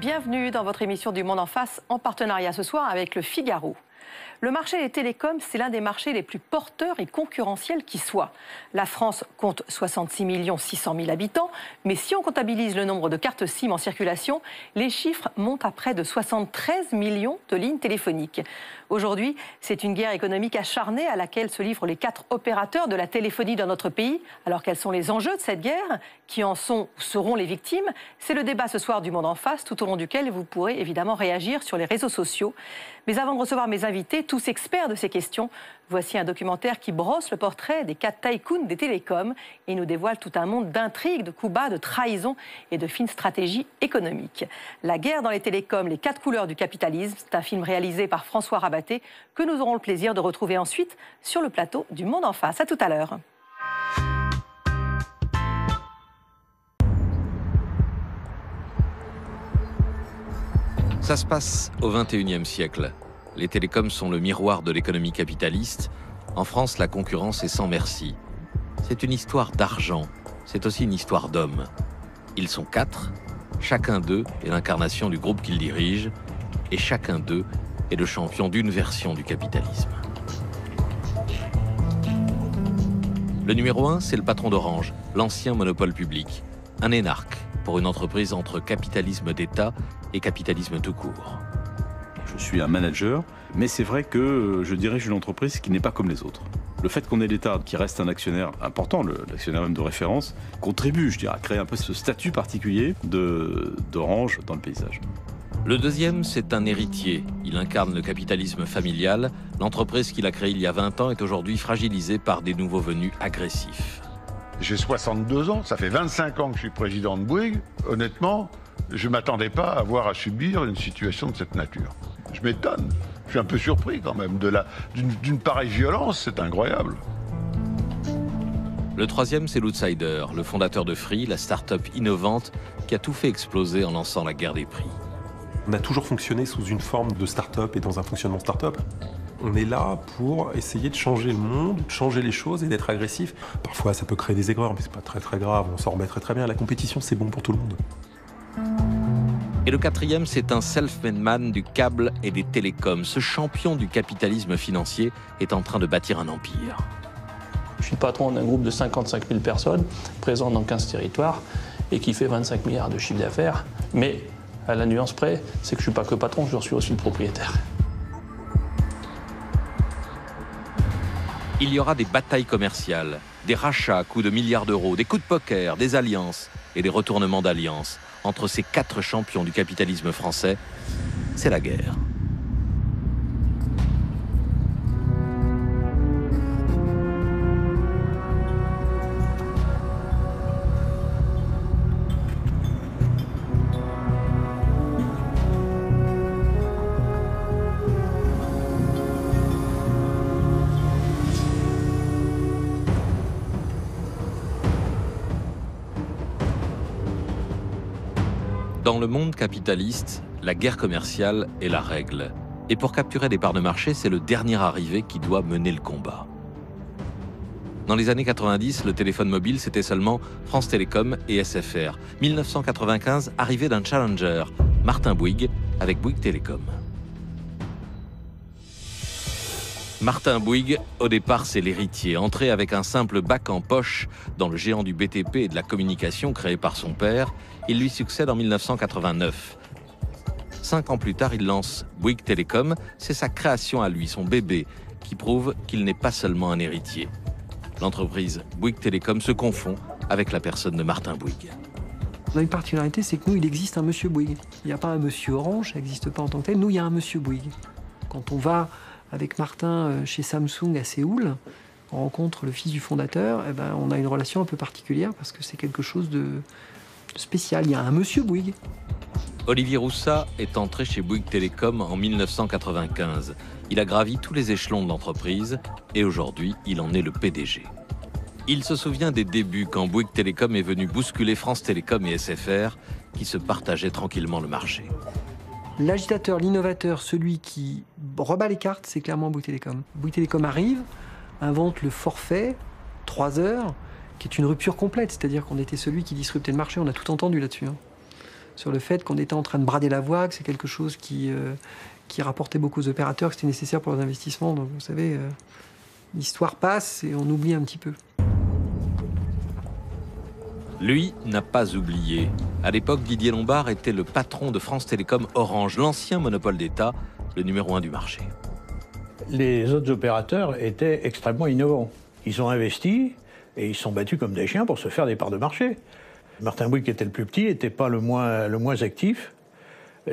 Bienvenue dans votre émission du Monde en face, en partenariat ce soir avec Le Figaro. Le marché des télécoms, c'est l'un des marchés les plus porteurs et concurrentiels qui soit. La France compte 66 600 000 habitants, mais si on comptabilise le nombre de cartes SIM en circulation, les chiffres montent à près de 73 millions de lignes téléphoniques. Aujourd'hui, c'est une guerre économique acharnée à laquelle se livrent les 4 opérateurs de la téléphonie dans notre pays. Alors quels sont les enjeux de cette guerre? Qui en sont ou seront les victimes? C'est le débat ce soir du Monde en face, tout au long duquel vous pourrez évidemment réagir sur les réseaux sociaux. Mais avant de recevoir mes invités, tous experts de ces questions, voici un documentaire qui brosse le portrait des 4 tycoons des télécoms et nous dévoile tout un monde d'intrigues, de coups bas, de trahisons et de fines stratégies économiques. La guerre dans les télécoms, les 4 couleurs du capitalisme, c'est un film réalisé par François Rabaté que nous aurons le plaisir de retrouver ensuite sur le plateau du Monde en face. À tout à l'heure. Ça se passe au XXIe siècle. Les télécoms sont le miroir de l'économie capitaliste. En France, la concurrence est sans merci. C'est une histoire d'argent, c'est aussi une histoire d'hommes. Ils sont 4, chacun d'eux est l'incarnation du groupe qu'ils dirigent, et chacun d'eux est le champion d'une version du capitalisme. Le numéro 1, c'est le patron d'Orange, l'ancien monopole public. Un énarque pour une entreprise entre capitalisme d'État et capitalisme tout court. Je suis un manager, mais c'est vrai que je dirige une entreprise qui n'est pas comme les autres. Le fait qu'on ait l'État qui reste un actionnaire important, l'actionnaire même de référence, contribue, je dirais, à créer un peu ce statut particulier d'Orange dans le paysage. Le deuxième, c'est un héritier. Il incarne le capitalisme familial. L'entreprise qu'il a créée il y a 20 ans est aujourd'hui fragilisée par des nouveaux venus agressifs. J'ai 62 ans, ça fait 25 ans que je suis président de Bouygues. Honnêtement, je ne m'attendais pas à avoir à subir une situation de cette nature. Je m'étonne, je suis un peu surpris quand même d'une pareille violence, c'est incroyable. Le troisième, c'est l'outsider, le fondateur de Free, la start-up innovante qui a tout fait exploser en lançant la guerre des prix. On a toujours fonctionné sous une forme de start-up et dans un fonctionnement start-up. On est là pour essayer de changer le monde, de changer les choses et d'être agressif. Parfois, ça peut créer des aigreurs, mais c'est pas très grave, on s'en remet très bien. La compétition, c'est bon pour tout le monde. Et le quatrième, c'est un self-made man du câble et des télécoms. Ce champion du capitalisme financier est en train de bâtir un empire. Je suis patron d'un groupe de 55 000 personnes, présent dans 15 territoires, et qui fait 25 milliards de chiffre d'affaires. Mais à la nuance près, c'est que je ne suis pas que patron, je suis aussi le propriétaire. Il y aura des batailles commerciales, des rachats à coups de milliards d'euros, des coups de poker, des alliances et des retournements d'alliances. Entre ces 4 champions du capitalisme français, c'est la guerre. Dans le monde capitaliste, la guerre commerciale est la règle. Et pour capturer des parts de marché, c'est le dernier arrivé qui doit mener le combat. Dans les années 90, le téléphone mobile, c'était seulement France Télécom et SFR. 1995, arrivée d'un challenger, Martin Bouygues, avec Bouygues Télécom. Martin Bouygues, au départ, c'est l'héritier. Entré avec un simple bac en poche dans le géant du BTP et de la communication créé par son père, il lui succède en 1989. 5 ans plus tard, il lance Bouygues Télécom. C'est sa création à lui, son bébé, qui prouve qu'il n'est pas seulement un héritier. L'entreprise Bouygues Télécom se confond avec la personne de Martin Bouygues. On a une particularité, c'est que nous, il existe un monsieur Bouygues. Il n'y a pas un monsieur Orange, ça n'existe pas en tant que tel. Nous, il y a un monsieur Bouygues. Quand on va avec Martin chez Samsung à Séoul, on rencontre le fils du fondateur, eh ben, on a une relation un peu particulière parce que c'est quelque chose de spécial. Il y a un monsieur Bouygues. Olivier Roussat est entré chez Bouygues Télécom en 1995. Il a gravi tous les échelons de l'entreprise et aujourd'hui, il en est le PDG. Il se souvient des débuts quand Bouygues Télécom est venu bousculer France Télécom et SFR qui se partageaient tranquillement le marché. L'agitateur, l'innovateur, celui qui rebat les cartes, c'est clairement Bouygues Télécom. Bouygues Télécom arrive, invente le forfait, 3 heures, qui est une rupture complète. C'est-à-dire qu'on était celui qui disruptait le marché. On a tout entendu là-dessus. sur le fait qu'on était en train de brader la voie, que c'est quelque chose qui rapportait beaucoup aux opérateurs, que c'était nécessaire pour leurs investissements. Donc vous savez, l'histoire passe et on oublie un petit peu. Lui n'a pas oublié. À l'époque, Didier Lombard était le patron de France Télécom Orange, l'ancien monopole d'État, le numéro 1 du marché. Les autres opérateurs étaient extrêmement innovants. Ils ont investi et ils sont battus comme des chiens pour se faire des parts de marché. Martin Bouygues, qui était le plus petit, n'était pas le moins actif.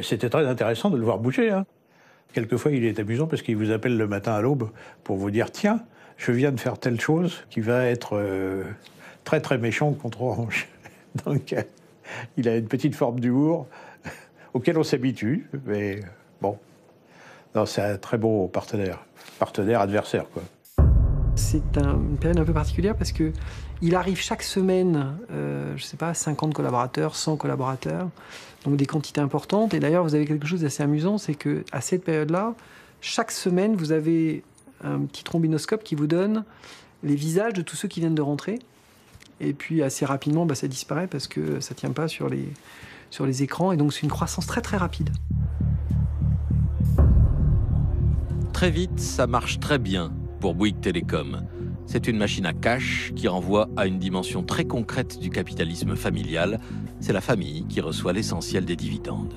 C'était très intéressant de le voir bouger. Hein. Quelquefois, il est amusant parce qu'il vous appelle le matin à l'aube pour vous dire « Tiens, je viens de faire telle chose qui va être très très méchant contre Orange. » Donc, il a une petite forme d'humour auquel on s'habitue, mais bon. Non, c'est un très beau partenaire adversaire, quoi. C'est une période un peu particulière parce qu'il arrive chaque semaine, je ne sais pas, 50 collaborateurs, 100 collaborateurs, donc des quantités importantes. Et d'ailleurs, vous avez quelque chose d'assez amusant, c'est qu'à cette période-là, chaque semaine, vous avez un petit trombinoscope qui vous donne les visages de tous ceux qui viennent de rentrer. Et puis, assez rapidement, ça disparaît parce que ça ne tient pas sur les écrans. Et donc, c'est une croissance très, très rapide. Très vite, ça marche très bien pour Bouygues Télécom. C'est une machine à cash qui renvoie à une dimension très concrète du capitalisme familial. C'est la famille qui reçoit l'essentiel des dividendes.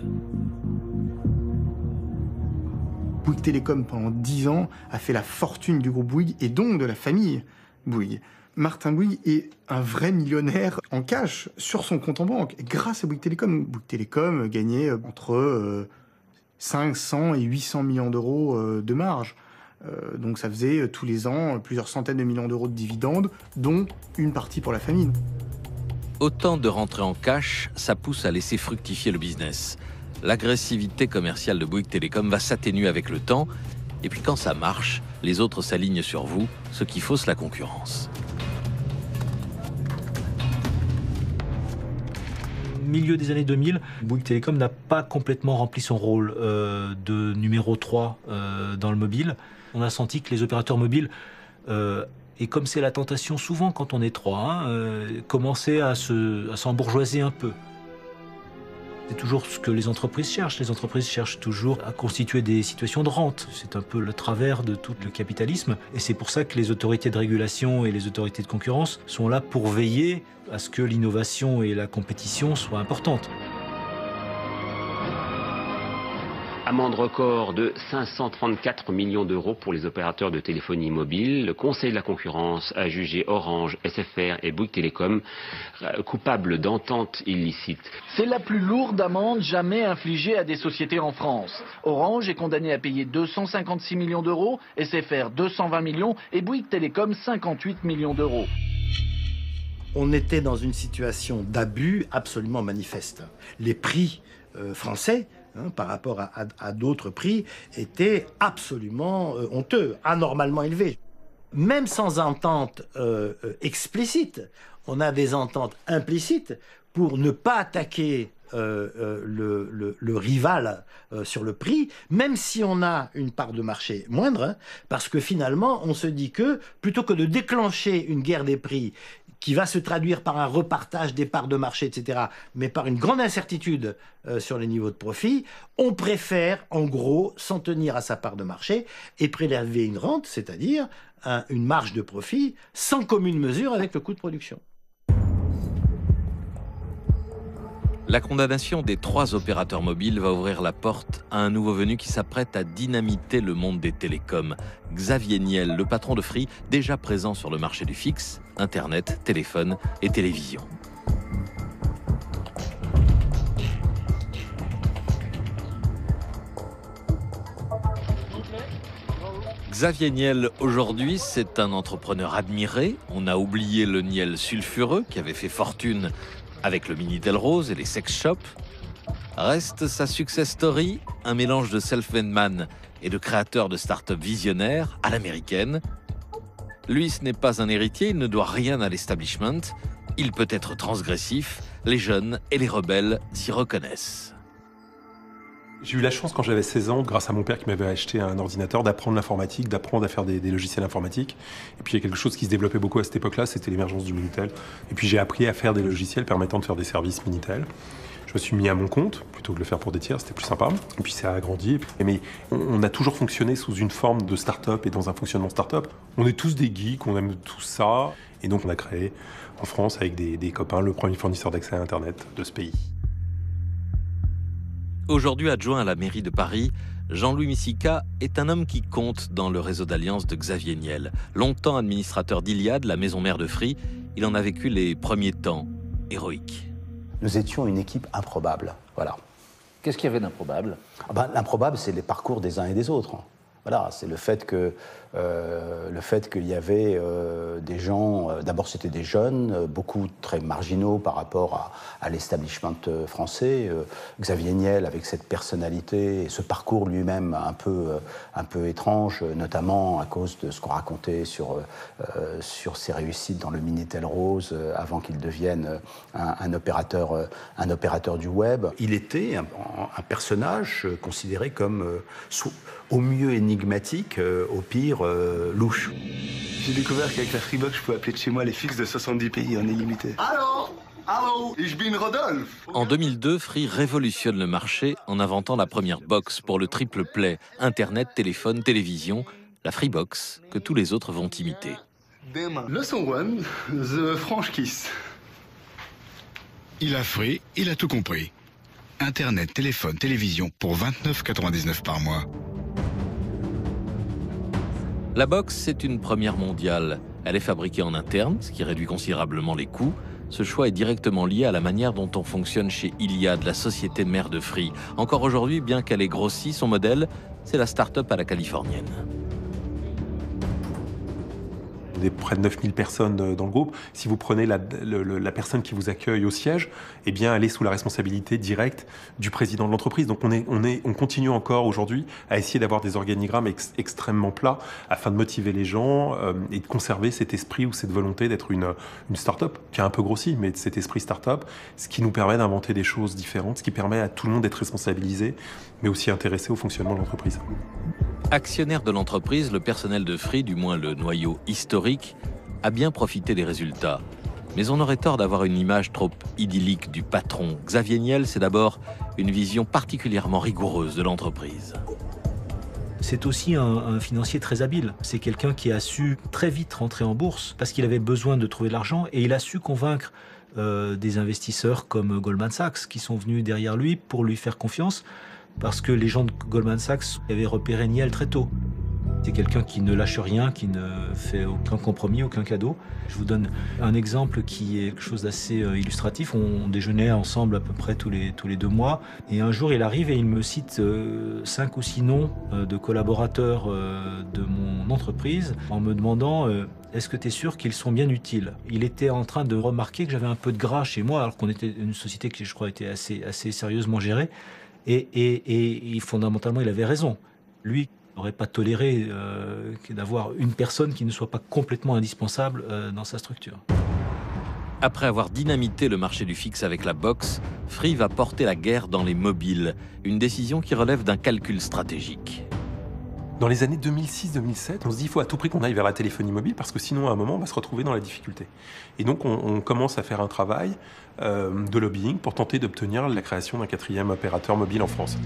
Bouygues Télécom, pendant 10 ans, a fait la fortune du groupe Bouygues et donc de la famille Bouygues. Martin Bouygues est un vrai millionnaire en cash sur son compte en banque grâce à Bouygues Télécom. Bouygues Télécom gagnait entre 500 et 800 millions d'euros de marge. Donc ça faisait tous les ans plusieurs centaines de millions d'euros de dividendes, dont une partie pour la famille. Autant de rentrées en cash, ça pousse à laisser fructifier le business. L'agressivité commerciale de Bouygues Télécom va s'atténuer avec le temps. Et puis quand ça marche, les autres s'alignent sur vous, ce qui fausse la concurrence. Milieu des années 2000, Bouygues Télécom n'a pas complètement rempli son rôle de numéro 3 dans le mobile. On a senti que les opérateurs mobiles, et comme c'est la tentation souvent quand on est 3, commençaient à s'embourgeoiser un peu. C'est toujours ce que les entreprises cherchent. Les entreprises cherchent toujours à constituer des situations de rente. C'est un peu le travers de tout le capitalisme. Et c'est pour ça que les autorités de régulation et les autorités de concurrence sont là pour veiller à ce que l'innovation et la compétition soient importantes. Amende record de 534 millions d'euros pour les opérateurs de téléphonie mobile. Le Conseil de la concurrence a jugé Orange, SFR et Bouygues Télécom coupables d'ententes illicites. C'est la plus lourde amende jamais infligée à des sociétés en France. Orange est condamné à payer 256 millions d'euros, SFR 220 millions et Bouygues Télécom 58 millions d'euros. On était dans une situation d'abus absolument manifeste. Les prix français, par rapport à d'autres prix, étaient absolument honteux, anormalement élevés. Même sans entente explicite, on a des ententes implicites pour ne pas attaquer le rival sur le prix, même si on a une part de marché moindre, parce que finalement, on se dit que, plutôt que de déclencher une guerre des prix qui va se traduire par un repartage des parts de marché, etc., mais par une grande incertitude sur les niveaux de profit, on préfère, en gros, s'en tenir à sa part de marché et prélever une rente, c'est-à-dire une marge de profit, sans commune mesure avec le coût de production. La condamnation des 3 opérateurs mobiles va ouvrir la porte à un nouveau venu qui s'apprête à dynamiter le monde des télécoms. Xavier Niel, le patron de Free, déjà présent sur le marché du fixe, Internet, téléphone et télévision. Xavier Niel, aujourd'hui, c'est un entrepreneur admiré. On a oublié le Niel sulfureux qui avait fait fortune avec le Minitel Rose et les sex shops. Reste sa success story, un mélange de self-made man et de créateur de start-up visionnaires à l'américaine. Lui, ce n'est pas un héritier, il ne doit rien à l'establishment. Il peut être transgressif, les jeunes et les rebelles s'y reconnaissent. J'ai eu la chance quand j'avais 16 ans, grâce à mon père qui m'avait acheté un ordinateur, d'apprendre l'informatique, d'apprendre à faire des logiciels informatiques. Et puis il y a quelque chose qui se développait beaucoup à cette époque-là, c'était l'émergence du Minitel. Et puis j'ai appris à faire des logiciels permettant de faire des services Minitel. Je me suis mis à mon compte, plutôt que de le faire pour des tiers, c'était plus sympa. Et puis ça a grandi. Mais on a toujours fonctionné sous une forme de start-up et dans un fonctionnement start-up. On est tous des geeks, on aime tout ça. Et donc on a créé en France, avec des copains, le premier fournisseur d'accès à Internet de ce pays. Aujourd'hui adjoint à la mairie de Paris, Jean-Louis Missika est un homme qui compte dans le réseau d'alliance de Xavier Niel. Longtemps administrateur d'Iliade, la maison mère de Free, il en a vécu les premiers temps héroïques. Nous étions une équipe improbable, voilà. Qu'est-ce qu'il y avait d'improbable? L'improbable, c'est les parcours des uns et des autres. Voilà, c'est le fait qu'il y avait des gens, d'abord c'était des jeunes, beaucoup très marginaux par rapport à l'establishment français. Xavier Niel avec cette personnalité et ce parcours lui-même un peu étrange, notamment à cause de ce qu'on racontait sur ses réussites dans le Minitel Rose avant qu'il devienne un opérateur du web. Il était un personnage considéré comme au mieux énigmatique, au pire louche. J'ai découvert qu'avec la Freebox, je pouvais appeler de chez moi les fixes de 70 pays en illimité. Allô, ich bin Rodolphe. En 2002, Free révolutionne le marché en inventant la première box pour le triple play, Internet, téléphone, télévision, la Freebox, que tous les autres vont imiter. Leçon 1, The French Kiss. Il a Free, il a tout compris. Internet, téléphone, télévision pour 29,99 par mois. La box, c'est une première mondiale. Elle est fabriquée en interne, ce qui réduit considérablement les coûts. Ce choix est directement lié à la manière dont on fonctionne chez Iliad, la société mère de Free. Encore aujourd'hui, bien qu'elle ait grossi, son modèle, c'est la start-up à la californienne. On est près de 9000 personnes dans le groupe. Si vous prenez la personne qui vous accueille au siège, eh bien, elle est sous la responsabilité directe du président de l'entreprise. Donc on continue encore aujourd'hui à essayer d'avoir des organigrammes extrêmement plats afin de motiver les gens et de conserver cet esprit ou cette volonté d'être une start-up qui a un peu grossi, mais cet esprit start-up, ce qui nous permet d'inventer des choses différentes, ce qui permet à tout le monde d'être responsabilisé, mais aussi intéressé au fonctionnement de l'entreprise. Actionnaire de l'entreprise, le personnel de Free, du moins le noyau historique, a bien profité des résultats. Mais on aurait tort d'avoir une image trop idyllique du patron. Xavier Niel, c'est d'abord une vision particulièrement rigoureuse de l'entreprise. C'est aussi un financier très habile. C'est quelqu'un qui a su très vite rentrer en bourse parce qu'il avait besoin de trouver de l'argent et il a su convaincre des investisseurs comme Goldman Sachs qui sont venus derrière lui pour lui faire confiance. Parce que les gens de Goldman Sachs avaient repéré Niel très tôt. C'est quelqu'un qui ne lâche rien, qui ne fait aucun compromis, aucun cadeau. Je vous donne un exemple qui est quelque chose d'assez illustratif. On déjeunait ensemble à peu près tous les 2 mois. Et un jour, il arrive et il me cite 5 ou 6 noms de collaborateurs de mon entreprise en me demandant est-ce que tu es sûr qu'ils sont bien utiles? Il était en train de remarquer que j'avais un peu de gras chez moi, alors qu'on était une société qui, je crois, était assez sérieusement gérée. Et fondamentalement, il avait raison. Lui n'aurait pas toléré d'avoir une personne qui ne soit pas complètement indispensable dans sa structure. Après avoir dynamité le marché du fixe avec la box, Free va porter la guerre dans les mobiles, une décision qui relève d'un calcul stratégique. Dans les années 2006-2007, on se dit qu'il faut à tout prix qu'on aille vers la téléphonie mobile parce que sinon, à un moment, on va se retrouver dans la difficulté. Et donc, on commence à faire un travail de lobbying pour tenter d'obtenir la création d'un 4e opérateur mobile en France.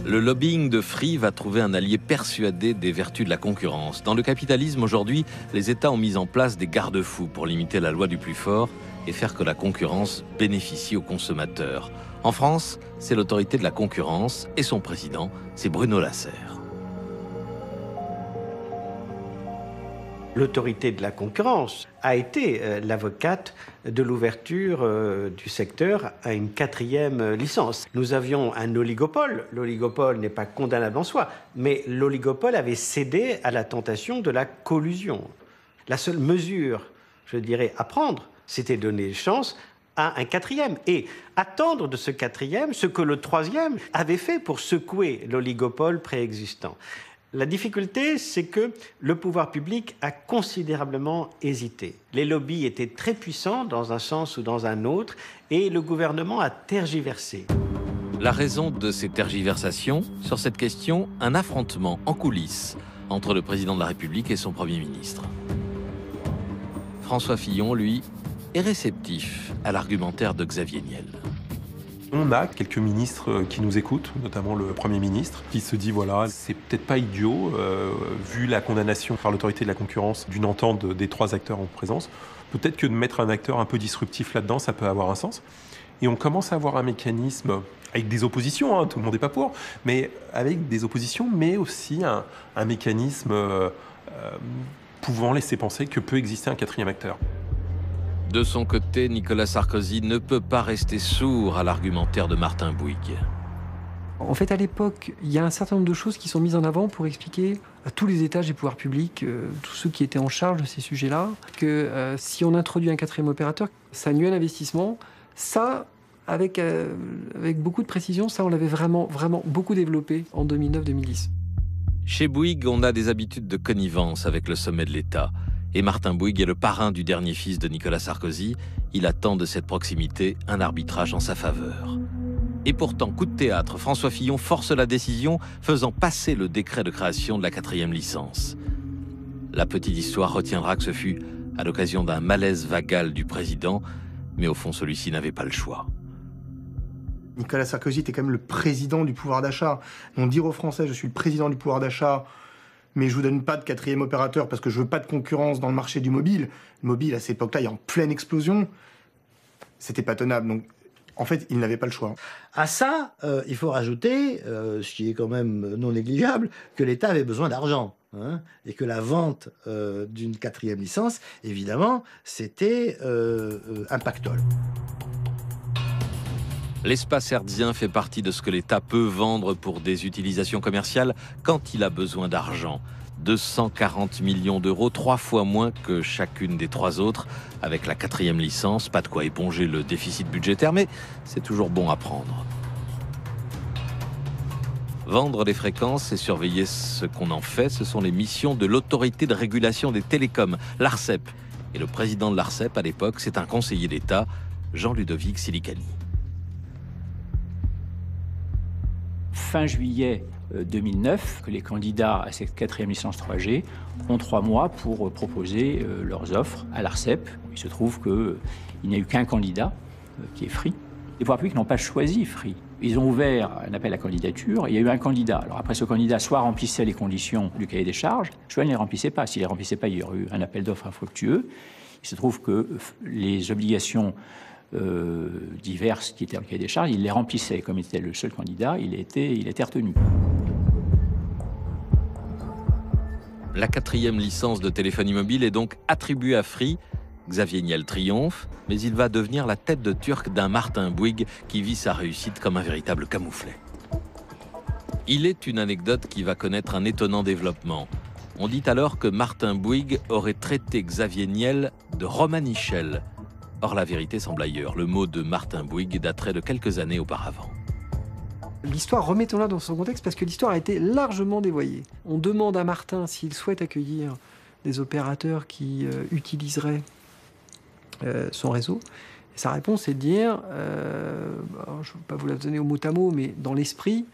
Le lobbying de Free va trouver un allié persuadé des vertus de la concurrence. Dans le capitalisme, aujourd'hui, les États ont mis en place des garde-fous pour limiter la loi du plus fort et faire que la concurrence bénéficie aux consommateurs. En France, c'est l'autorité de la concurrence et son président, c'est Bruno Lasserre. L'autorité de la concurrence a été l'avocate de l'ouverture du secteur à une 4e licence. Nous avions un oligopole. L'oligopole n'est pas condamnable en soi, mais l'oligopole avait cédé à la tentation de la collusion. La seule mesure, je dirais, à prendre, c'était donner chance à un 4e et attendre de ce 4e ce que le 3e avait fait pour secouer l'oligopole préexistant. La difficulté, c'est que le pouvoir public a considérablement hésité. Les lobbies étaient très puissants dans un sens ou dans un autre et le gouvernement a tergiversé. La raison de ces tergiversations, sur cette question, un affrontement en coulisses entre le président de la République et son Premier ministre. François Fillon, lui, est réceptif à l'argumentaire de Xavier Niel. On a quelques ministres qui nous écoutent, notamment le Premier ministre, qui se dit voilà, c'est peut-être pas idiot, vu la condamnation par l'autorité de la concurrence d'une entente des 3 acteurs en présence, peut-être que de mettre un acteur un peu disruptif là-dedans, ça peut avoir un sens. Et on commence à avoir un mécanisme avec des oppositions, hein, tout le monde n'est pas pour, mais avec des oppositions, mais aussi un mécanisme pouvant laisser penser que peut exister un 4e acteur. De son côté, Nicolas Sarkozy ne peut pas rester sourd à l'argumentaire de Martin Bouygues. En fait, à l'époque, il y a un certain nombre de choses qui sont mises en avant pour expliquer à tous les étages des pouvoirs publics, tous ceux qui étaient en charge de ces sujets-là, que si on introduit un 4e opérateur, ça nuit à l'investissement. Ça, avec beaucoup de précision, ça, on l'avait vraiment beaucoup développé en 2009-2010. Chez Bouygues, on a des habitudes de connivence avec le sommet de l'État. Et Martin Bouygues est le parrain du dernier fils de Nicolas Sarkozy. Il attend de cette proximité un arbitrage en sa faveur. Et pourtant, coup de théâtre, François Fillon force la décision, faisant passer le décret de création de la 4e licence. La petite histoire retiendra que ce fut à l'occasion d'un malaise vagal du président, mais au fond, celui-ci n'avait pas le choix. Nicolas Sarkozy était quand même le président du pouvoir d'achat. Donc dire aux Français, je suis le président du pouvoir d'achat, mais je vous donne pas de 4e opérateur parce que je veux pas de concurrence dans le marché du mobile. Le mobile, à cette époque-là, il est en pleine explosion. C'était pas tenable. Donc, en fait, il n'avait pas le choix. À ça, il faut rajouter, ce qui est quand même non négligeable, que l'État avait besoin d'argent. Hein, et que la vente d'une 4e licence, évidemment, c'était un pactole. L'espace hertzien fait partie de ce que l'État peut vendre pour des utilisations commerciales quand il a besoin d'argent. 240 millions d'euros, 3 fois moins que chacune des 3 autres. Avec la 4e licence, pas de quoi éponger le déficit budgétaire, mais c'est toujours bon à prendre. Vendre les fréquences et surveiller ce qu'on en fait, ce sont les missions de l'autorité de régulation des télécoms, l'ARCEP. Et le président de l'ARCEP, à l'époque, c'est un conseiller d'État, Jean-Ludovic Silicani. Fin juillet 2009, que les candidats à cette 4e licence 3G ont 3 mois pour proposer leurs offres à l'ARCEP. Il se trouve qu'il n'y a eu qu'un candidat, qui est Free. Les pouvoirs publics n'ont pas choisi Free. Ils ont ouvert un appel à candidature et il y a eu un candidat. Alors après, ce candidat soit remplissait les conditions du cahier des charges, soit il ne les remplissait pas. S'il ne les remplissait pas, il y aurait eu un appel d'offres infructueux. Il se trouve que les obligations diverses qui étaient dans le cahier des charges, il les remplissait. Comme il était le seul candidat, il était retenu. La 4e licence de téléphonie mobile est donc attribuée à Free. Xavier Niel triomphe, mais il va devenir la tête de turc d'un Martin Bouygues qui vit sa réussite comme un véritable camouflet. Il est une anecdote qui va connaître un étonnant développement. On dit alors que Martin Bouygues aurait traité Xavier Niel de romanichel. Or, la vérité semble ailleurs. Le mot de Martin Bouygues daterait de quelques années auparavant. L'histoire, remettons-la dans son contexte, parce que l'histoire a été largement dévoyée. On demande à Martin s'il souhaite accueillir des opérateurs qui utiliseraient son réseau. Et sa réponse est de dire, je ne veux pas vous la donner au mot à mot, mais dans l'esprit,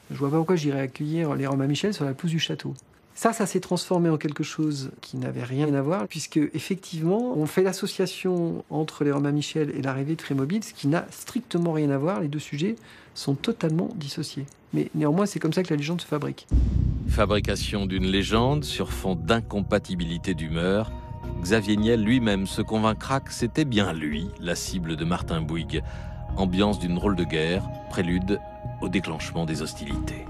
je ne vois pas pourquoi j'irais accueillir les Romains Michel sur la pelouse du château. Ça s'est transformé en quelque chose qui n'avait rien à voir, puisque effectivement, on fait l'association entre les Romains Michel et l'arrivée de Free Mobile, ce qui n'a strictement rien à voir. Les deux sujets sont totalement dissociés. Mais néanmoins, c'est comme ça que la légende se fabrique. Fabrication d'une légende sur fond d'incompatibilité d'humeur. Xavier Niel lui-même se convaincra que c'était bien lui, la cible de Martin Bouygues. Ambiance d'une drôle de guerre, prélude au déclenchement des hostilités.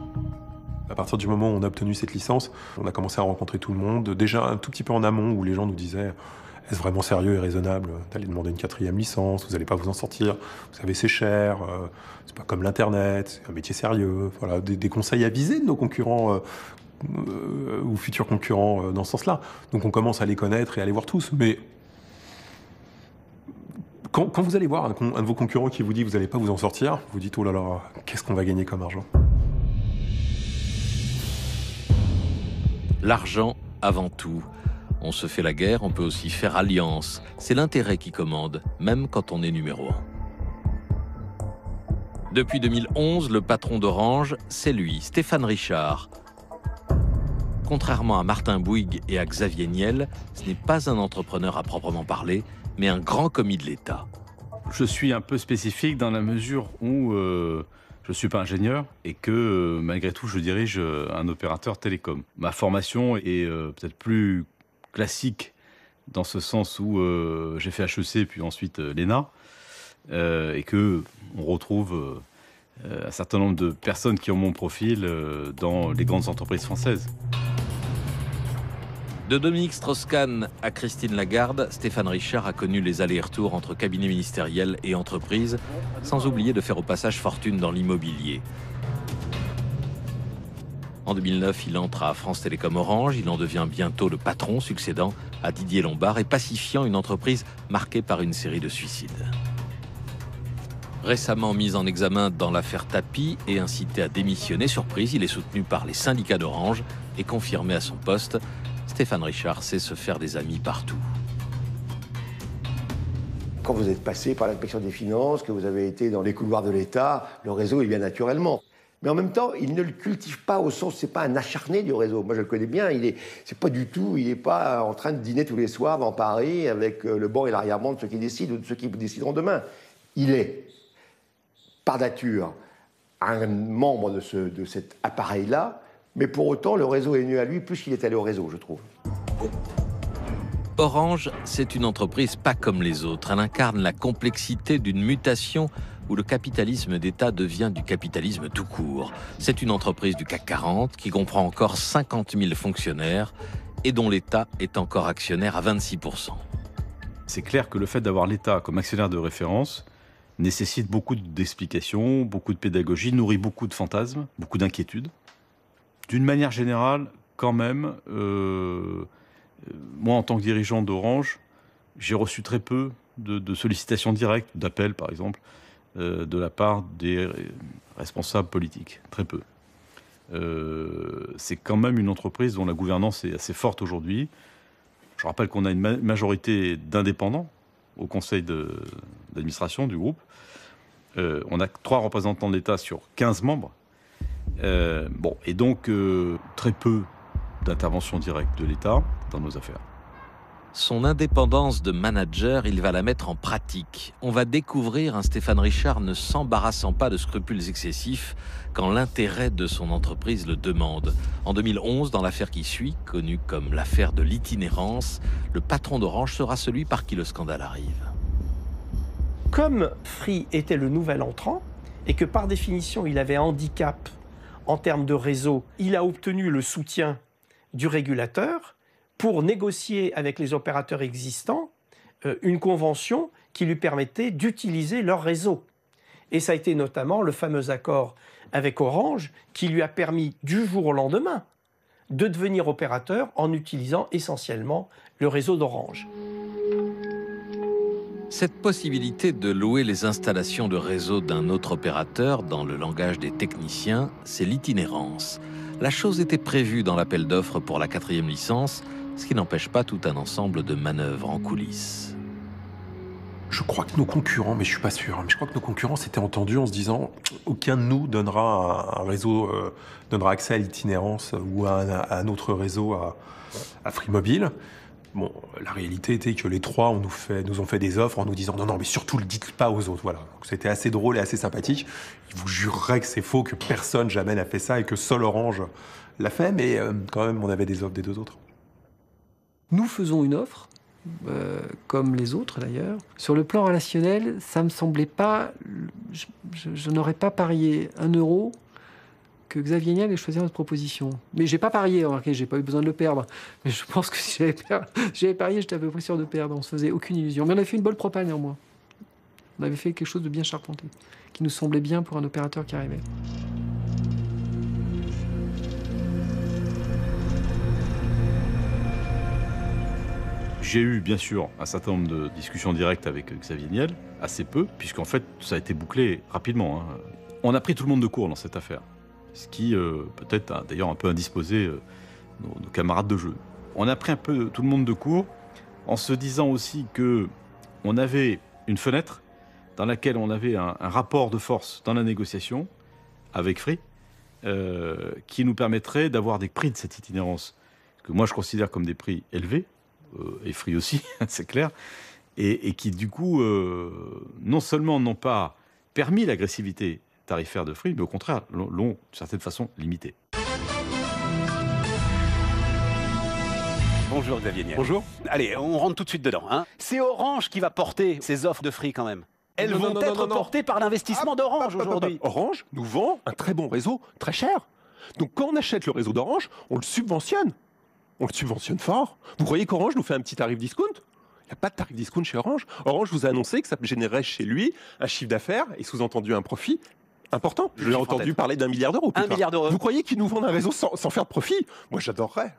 À partir du moment où on a obtenu cette licence, on a commencé à rencontrer tout le monde, déjà un tout petit peu en amont, où les gens nous disaient « Est-ce vraiment sérieux et raisonnable d'aller demander une 4e licence? Vous n'allez pas vous en sortir, vous savez c'est cher, c'est pas comme l'Internet, c'est un métier sérieux. » Voilà, des conseils avisés de nos concurrents ou futurs concurrents dans ce sens-là. Donc on commence à les connaître et à les voir tous. Mais quand vous allez voir un de vos concurrents qui vous dit « Vous n'allez pas vous en sortir », vous dites « Oh là là, qu'est-ce qu'on va gagner comme argent ?» L'argent avant tout. On se fait la guerre, on peut aussi faire alliance. C'est l'intérêt qui commande, même quand on est numéro 1. Depuis 2011, le patron d'Orange, c'est lui, Stéphane Richard. Contrairement à Martin Bouygues et à Xavier Niel, ce n'est pas un entrepreneur à proprement parler, mais un grand commis de l'État. Je suis un peu spécifique dans la mesure où je ne suis pas ingénieur et que malgré tout je dirige un opérateur télécom. Ma formation est peut-être plus classique dans ce sens où j'ai fait HEC puis ensuite l'ENA et que on retrouve un certain nombre de personnes qui ont mon profil dans les grandes entreprises françaises. De Dominique Strauss-Kahn à Christine Lagarde, Stéphane Richard a connu les allers-retours entre cabinet ministériel et entreprise, sans oublier de faire au passage fortune dans l'immobilier. En 2009, il entre à France Télécom Orange, il en devient bientôt le patron, succédant à Didier Lombard et pacifiant une entreprise marquée par une série de suicides. Récemment mis en examen dans l'affaire Tapie et incité à démissionner, surprise, il est soutenu par les syndicats d'Orange et confirmé à son poste. Stéphane Richard sait se faire des amis partout. Quand vous êtes passé par l'inspection des finances, que vous avez été dans les couloirs de l'État, le réseau, il vient naturellement. Mais en même temps, il ne le cultive pas au sens, c'est pas un acharné du réseau. Moi, je le connais bien, c'est pas du tout, il n'est pas en train de dîner tous les soirs dans Paris avec le banc et l'arrière-ban de ceux qui décident ou de ceux qui décideront demain. Il est, par nature, un membre de cet appareil-là, mais pour autant, le réseau est venu à lui plus qu'il est allé au réseau, je trouve. Orange, c'est une entreprise pas comme les autres. Elle incarne la complexité d'une mutation où le capitalisme d'État devient du capitalisme tout court. C'est une entreprise du CAC 40 qui comprend encore 50 000 fonctionnaires et dont l'État est encore actionnaire à 26%. C'est clair que le fait d'avoir l'État comme actionnaire de référence nécessite beaucoup d'explications, beaucoup de pédagogie, nourrit beaucoup de fantasmes, beaucoup d'inquiétudes. D'une manière générale, quand même, moi, en tant que dirigeant d'Orange, j'ai reçu très peu de sollicitations directes, d'appels par exemple, de la part des responsables politiques. Très peu. C'est quand même une entreprise dont la gouvernance est assez forte aujourd'hui. Je rappelle qu'on a une majorité d'indépendants au conseil d'administration du groupe. On a 3 représentants de l'État sur 15 membres. Et donc très peu d'intervention directe de l'État dans nos affaires. Son indépendance de manager, il va la mettre en pratique. On va découvrir un Stéphane Richard ne s'embarrassant pas de scrupules excessifs quand l'intérêt de son entreprise le demande. En 2011, dans l'affaire qui suit, connue comme l'affaire de l'itinérance, le patron d'Orange sera celui par qui le scandale arrive. Comme Free était le nouvel entrant et que par définition il avait un handicap en termes de réseau, il a obtenu le soutien du régulateur pour négocier avec les opérateurs existants une convention qui lui permettait d'utiliser leur réseau. Et ça a été notamment le fameux accord avec Orange qui lui a permis du jour au lendemain de devenir opérateur en utilisant essentiellement le réseau d'Orange. Cette possibilité de louer les installations de réseau d'un autre opérateur, dans le langage des techniciens, c'est l'itinérance. La chose était prévue dans l'appel d'offres pour la 4e licence, ce qui n'empêche pas tout un ensemble de manœuvres en coulisses. Je crois que nos concurrents, mais je suis pas sûr, mais je crois que nos concurrents s'étaient entendus en se disant aucun de nous donnera un réseau, donnera accès à l'itinérance ou à un autre réseau à Free Mobile. Bon, la réalité était que les 3 nous ont fait des offres en nous disant non, mais surtout le dites pas aux autres. Voilà. C'était assez drôle et assez sympathique. Ils vous jureraient que c'est faux, que personne jamais n'a fait ça et que seul Orange l'a fait, mais quand même, on avait des offres des 2 autres. Nous faisons une offre, comme les autres d'ailleurs. Sur le plan relationnel, ça me semblait pas... Je n'aurais pas parié 1 euro que Xavier Niel ait choisi notre proposition. Mais j'ai pas parié, remarquez, j'ai pas eu besoin de le perdre. Mais je pense que si j'avais parié, j'étais à peu près sûr de perdre. On se faisait aucune illusion. Mais on avait fait une bonne propale néanmoins. On avait fait quelque chose de bien charpenté, qui nous semblait bien pour un opérateur qui arrivait. J'ai eu bien sûr un certain nombre de discussions directes avec Xavier Niel, assez peu, puisqu'en fait ça a été bouclé rapidement. On a pris tout le monde de court dans cette affaire. Ce qui peut-être a d'ailleurs un peu indisposé nos camarades de jeu. On a pris un peu tout le monde de court en se disant aussi qu'on avait une fenêtre dans laquelle on avait un rapport de force dans la négociation avec Free qui nous permettrait d'avoir des prix de cette itinérance que moi je considère comme des prix élevés, et Free aussi, c'est clair, et qui du coup, non seulement n'ont pas permis l'agressivité tarifaire de Free, mais au contraire l'ont d'une certaine façon limitée. Bonjour Xavier Niel. Bonjour. Allez, on rentre tout de suite dedans. Hein. C'est Orange qui va porter ces offres de Free quand même. Elles vont être portées par l'investissement d'Orange aujourd'hui. Orange nous vend un très bon réseau, très cher. Donc quand on achète le réseau d'Orange, on le subventionne. On le subventionne fort. Vous croyez qu'Orange nous fait un petit tarif discount ? Il n'y a pas de tarif discount chez Orange. Orange vous a annoncé que ça générerait chez lui un chiffre d'affaires et sous-entendu un profit important. Je l'ai entendu parler d'1 milliard d'euros. 1 milliard d'euros. Vous croyez qu'ils nous vendent un réseau sans faire de profit ? Moi j'adorerais.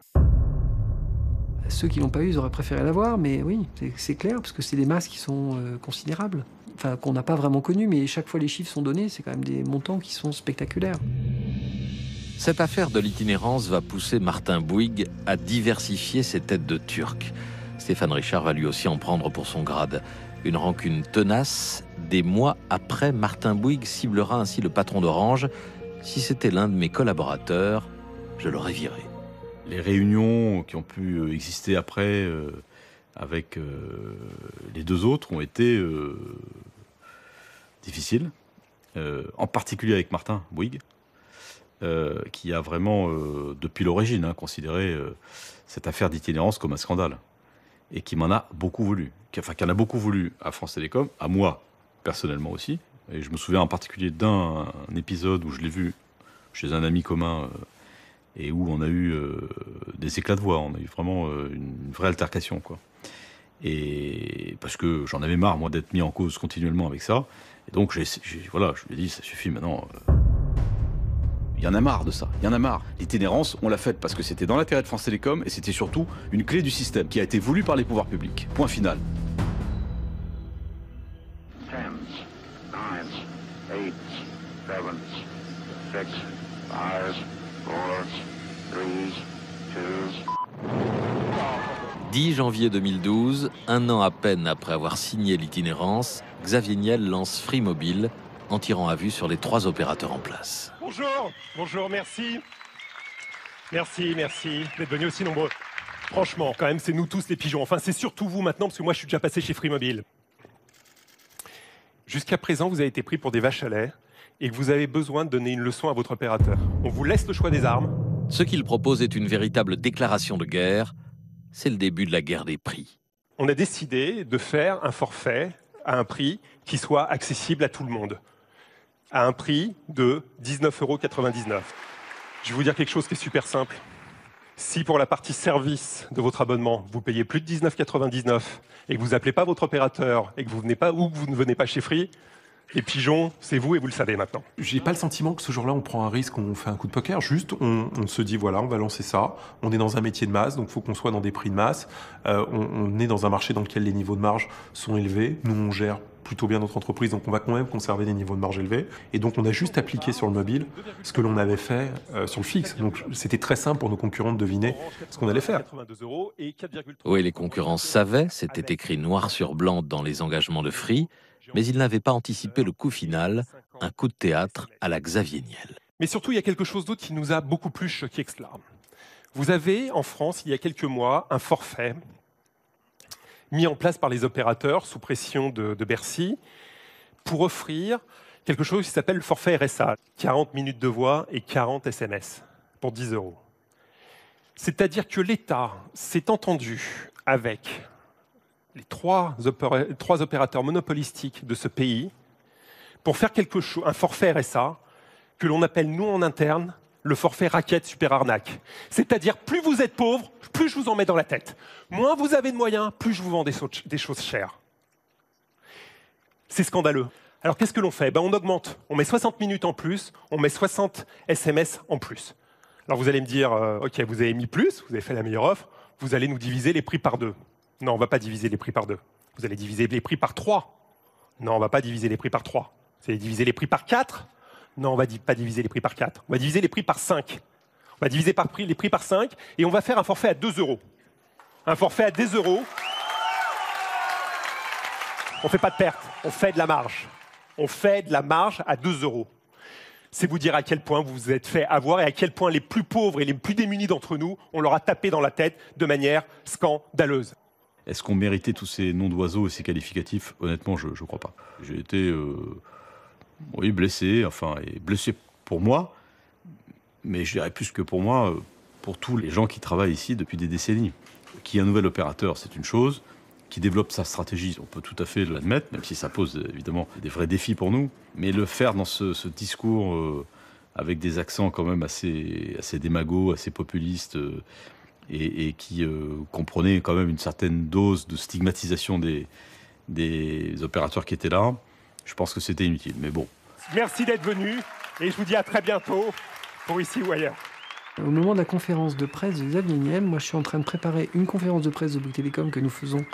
Ceux qui l'ont pas eu, ils auraient préféré l'avoir, mais oui, c'est clair, parce que c'est des masses qui sont considérables. Enfin, qu'on n'a pas vraiment connues, mais chaque fois les chiffres sont donnés, c'est quand même des montants qui sont spectaculaires. Cette affaire de l'itinérance va pousser Martin Bouygues à diversifier ses têtes de Turcs. Stéphane Richard va lui aussi en prendre pour son grade. Une rancune tenace. Des mois après, Martin Bouygues ciblera ainsi le patron d'Orange. Si c'était l'un de mes collaborateurs, je l'aurais viré. Les réunions qui ont pu exister après avec les deux autres ont été difficiles, en particulier avec Martin Bouygues, qui a vraiment, depuis l'origine, considéré cette affaire d'itinérance comme un scandale, et qui m'en a beaucoup voulu, qui en a beaucoup voulu à France Télécom, à moi personnellement aussi, et je me souviens en particulier d'un épisode où je l'ai vu chez un ami commun, et où on a eu des éclats de voix, on a eu vraiment une vraie altercation, quoi. Et parce que j'en avais marre, moi, d'être mis en cause continuellement avec ça. Et donc, voilà, je lui ai dit, ça suffit maintenant. Il y en a marre de ça, il y en a marre. L'itinérance, on l'a faite parce que c'était dans l'intérêt de France Télécom et c'était surtout une clé du système qui a été voulue par les pouvoirs publics. Point final. 10, 9, 8, 7, 6, 5, 4, 3, 2... 10 janvier 2012, un an à peine après avoir signé l'itinérance, Xavier Niel lance Free Mobile en tirant à vue sur les 3 opérateurs en place. Bonjour, merci. Merci d'être venus aussi nombreux. Franchement, quand même, c'est nous tous les pigeons. Enfin, c'est surtout vous maintenant, parce que moi, je suis déjà passé chez Free Mobile. Jusqu'à présent, vous avez été pris pour des vaches à lait et que vous avez besoin de donner une leçon à votre opérateur. On vous laisse le choix des armes. Ce qu'il propose est une véritable déclaration de guerre. C'est le début de la guerre des prix. On a décidé de faire un forfait à un prix qui soit accessible à tout le monde, à un prix de 19,99 €. Je vais vous dire quelque chose qui est super simple. Si pour la partie service de votre abonnement, vous payez plus de 19,99 € et que vous n'appelez pas votre opérateur et que vous venez pas ou que vous ne venez pas chez Free, les pigeons, c'est vous et vous le savez maintenant. J'ai pas le sentiment que ce jour-là, on prend un risque, on fait un coup de poker. Juste, on se dit, voilà, on va lancer ça. On est dans un métier de masse, donc il faut qu'on soit dans des prix de masse. On est dans un marché dans lequel les niveaux de marge sont élevés. Nous, on gère plutôt bien notre entreprise, donc on va quand même conserver des niveaux de marge élevés. Et donc, on a juste appliqué sur le mobile ce que l'on avait fait sur le fixe. Donc, c'était très simple pour nos concurrents de deviner ce qu'on allait faire. Oui, les concurrents savaient, c'était écrit noir sur blanc dans les engagements de Free, mais ils n'avaient pas anticipé le coup final, un coup de théâtre à la Xavier Niel. Mais surtout, il y a quelque chose d'autre qui nous a beaucoup plus choqué que cela. Vous avez en France, il y a quelques mois, un forfait mis en place par les opérateurs sous pression de Bercy pour offrir quelque chose qui s'appelle le forfait RSA, 40 minutes de voix et 40 SMS pour 10 €. C'est-à-dire que l'État s'est entendu avec les trois opérateurs monopolistiques de ce pays pour faire quelque chose, un forfait RSA que l'on appelle, nous en interne, le forfait raquette super arnaque. C'est-à-dire, plus vous êtes pauvre, plus je vous en mets dans la tête. Moins vous avez de moyens, plus je vous vends des choses chères. C'est scandaleux. Alors qu'est-ce que l'on fait? On augmente, on met 60 minutes en plus, on met 60 SMS en plus. Alors vous allez me dire, ok, vous avez mis plus, vous avez fait la meilleure offre, vous allez nous diviser les prix par 2. Non, on ne va pas diviser les prix par 2. Vous allez diviser les prix par 3. Non, on ne va pas diviser les prix par 3. Vous allez diviser les prix par 4. Non, on ne va pas diviser les prix par 4. On va diviser les prix par 5. On va diviser les prix par 5 et on va faire un forfait à 2 €. Un forfait à 10 €. On ne fait pas de perte, on fait de la marge. On fait de la marge à 2 €. c'est vous dire à quel point vous vous êtes fait avoir et à quel point les plus pauvres et les plus démunis d'entre nous, on leur a tapé dans la tête de manière scandaleuse. Est-ce qu'on méritait tous ces noms d'oiseaux et ces qualificatifs? Honnêtement, je ne crois pas. J'ai été blessé, et blessé pour moi, mais je dirais plus que pour moi, pour tous les gens qui travaillent ici depuis des décennies. Qu'il y ait un nouvel opérateur, c'est une chose. Qui développe sa stratégie, on peut tout à fait l'admettre, même si ça pose évidemment des vrais défis pour nous. Mais le faire dans ce discours avec des accents quand même assez démagos, assez populistes, et qui comprenait quand même une certaine dose de stigmatisation des opérateurs qui étaient là, je pense que c'était inutile. Mais bon. Merci d'être venu et je vous dis à très bientôt pour ici ou ailleurs. Au moment de la conférence de presse de Xavier Niel, moi je suis en train de préparer une conférence de presse de Bouygues Telecom que nous faisons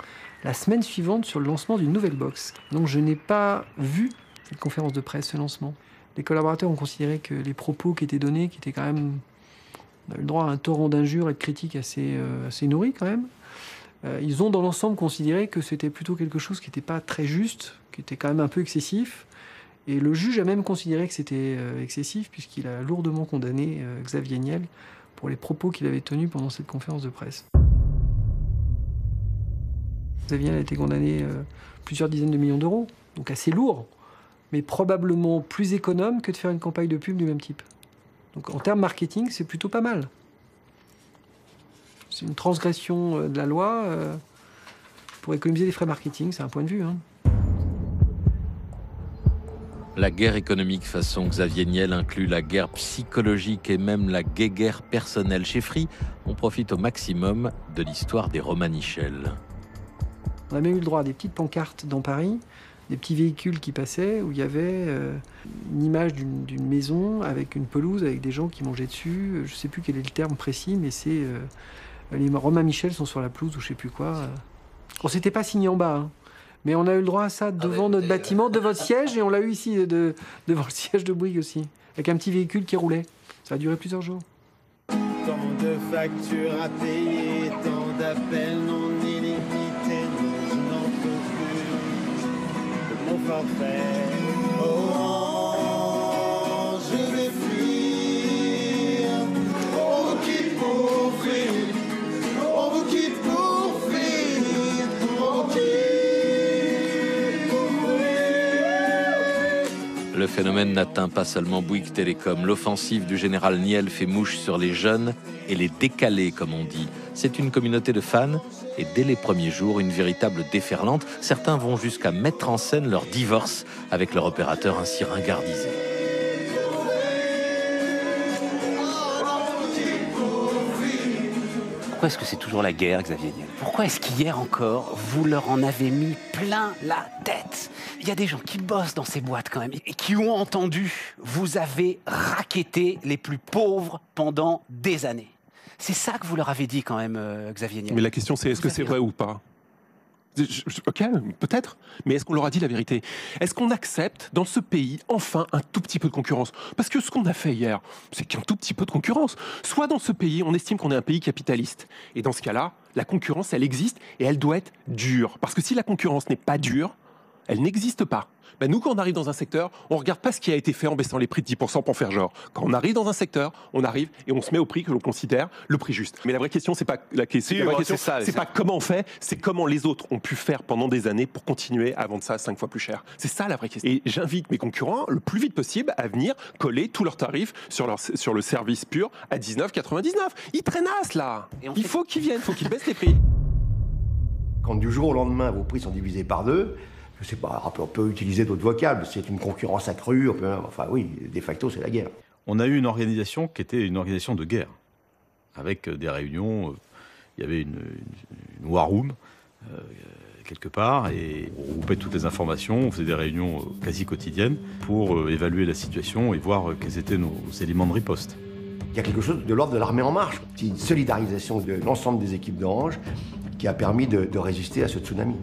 la semaine suivante sur le lancement d'une nouvelle box. Donc je n'ai pas vu cette conférence de presse, ce lancement. Les collaborateurs ont considéré que les propos qui étaient donnés, qui étaient quand même... On a eu le droit à un torrent d'injures et de critiques assez nourris quand même. Ils ont dans l'ensemble considéré que c'était plutôt quelque chose qui n'était pas très juste, qui était quand même un peu excessif. Et le juge a même considéré que c'était excessif puisqu'il a lourdement condamné Xavier Niel pour les propos qu'il avait tenus pendant cette conférence de presse. Xavier Niel a été condamné plusieurs dizaines de millions d'euros, donc assez lourd, mais probablement plus économe que de faire une campagne de pub du même type. Donc en termes marketing, c'est plutôt pas mal. C'est une transgression de la loi pour économiser des frais marketing, c'est un point de vue. La guerre économique façon Xavier Niel inclut la guerre psychologique et même la guéguerre personnelle. Chez Free, on profite au maximum de l'histoire des Romanichels. On a même eu le droit à des petites pancartes dans Paris, des petits véhicules qui passaient où il y avait une image d'une maison avec une pelouse, avec des gens qui mangeaient dessus. Je ne sais plus quel est le terme précis, mais c'est les Romanichels sont sur la pelouse ou je ne sais plus quoi. On ne s'était pas signé en bas, hein. Mais on a eu le droit à ça devant notre bâtiment, devant votre siège, et on l'a eu ici, devant le siège de Bouygues aussi, avec un petit véhicule qui roulait. Ça a duré plusieurs jours. Tant de factures à payer, tant d'appels non illimités, je n'en peux plus de mon forfait. Oh, je vais fuir, on vous quitte pour fuir, on vous quitte pour fuir, on vous quitte. Le phénomène n'atteint pas seulement Bouygues Télécom. L'offensive du général Niel fait mouche sur les jeunes et les décalés, comme on dit. C'est une communauté de fans et dès les premiers jours, une véritable déferlante. Certains vont jusqu'à mettre en scène leur divorce avec leur opérateur ainsi ringardisé. Pourquoi est-ce que c'est toujours la guerre, Xavier Niel? Pourquoi est-ce qu'hier encore, vous leur en avez mis plein la tête? Il y a des gens qui bossent dans ces boîtes quand même et qui ont entendu, vous avez racketté les plus pauvres pendant des années. C'est ça que vous leur avez dit quand même, Xavier Niel. Mais la question c'est, est-ce que c'est vrai ou pas? Ok, peut-être, mais est-ce qu'on leur a dit la vérité? Est-ce qu'on accepte dans ce pays enfin un tout petit peu de concurrence? Parce que ce qu'on a fait hier, c'est qu'un tout petit peu de concurrence. Soit dans ce pays, on estime qu'on est un pays capitaliste, et dans ce cas-là, la concurrence, elle existe et elle doit être dure. Parce que si la concurrence n'est pas dure, elle n'existe pas. Ben nous, quand on arrive dans un secteur, on ne regarde pas ce qui a été fait en baissant les prix de 10% pour faire genre. Quand on arrive dans un secteur, on arrive et on se met au prix que l'on considère le prix juste. Mais la vraie question, c'est pas la question. La vraie question, c'est pas comment on fait, c'est comment les autres ont pu faire pendant des années pour continuer à vendre ça 5 fois plus cher. C'est ça la vraie question. Et j'invite mes concurrents le plus vite possible à venir coller tous leurs tarifs sur le service pur à 19,99. Ils traînassent là. Il faut qu'ils viennent, il faut qu'ils baissent les prix. Quand du jour au lendemain, vos prix sont divisés par 2, je sais pas, on peut utiliser d'autres vocables, c'est une concurrence accrue, enfin oui, de facto c'est la guerre. On a eu une organisation qui était une organisation de guerre, avec des réunions, il y avait une war room, quelque part, et on regroupait toutes les informations, on faisait des réunions quasi quotidiennes pour évaluer la situation et voir quels étaient nos éléments de riposte. Il y a quelque chose de l'ordre de l'armée en marche, c'est une solidarisation de l'ensemble des équipes d'Orange qui a permis de résister à ce tsunami.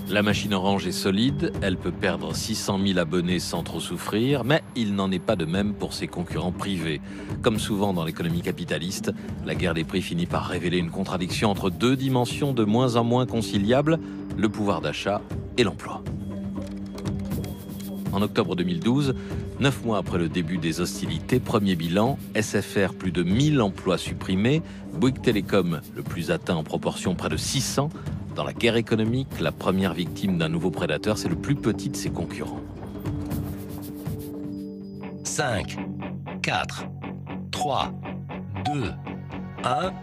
La machine Orange est solide, elle peut perdre 600 000 abonnés sans trop souffrir, mais il n'en est pas de même pour ses concurrents privés. Comme souvent dans l'économie capitaliste, la guerre des prix finit par révéler une contradiction entre deux dimensions de moins en moins conciliables, le pouvoir d'achat et l'emploi. En octobre 2012, 9 mois après le début des hostilités, premier bilan, SFR, plus de 1000 emplois supprimés, Bouygues Télécom, le plus atteint en proportion, près de 600. Dans la guerre économique, la première victime d'un nouveau prédateur, c'est le plus petit de ses concurrents. 5, 4, 3, 2, 1...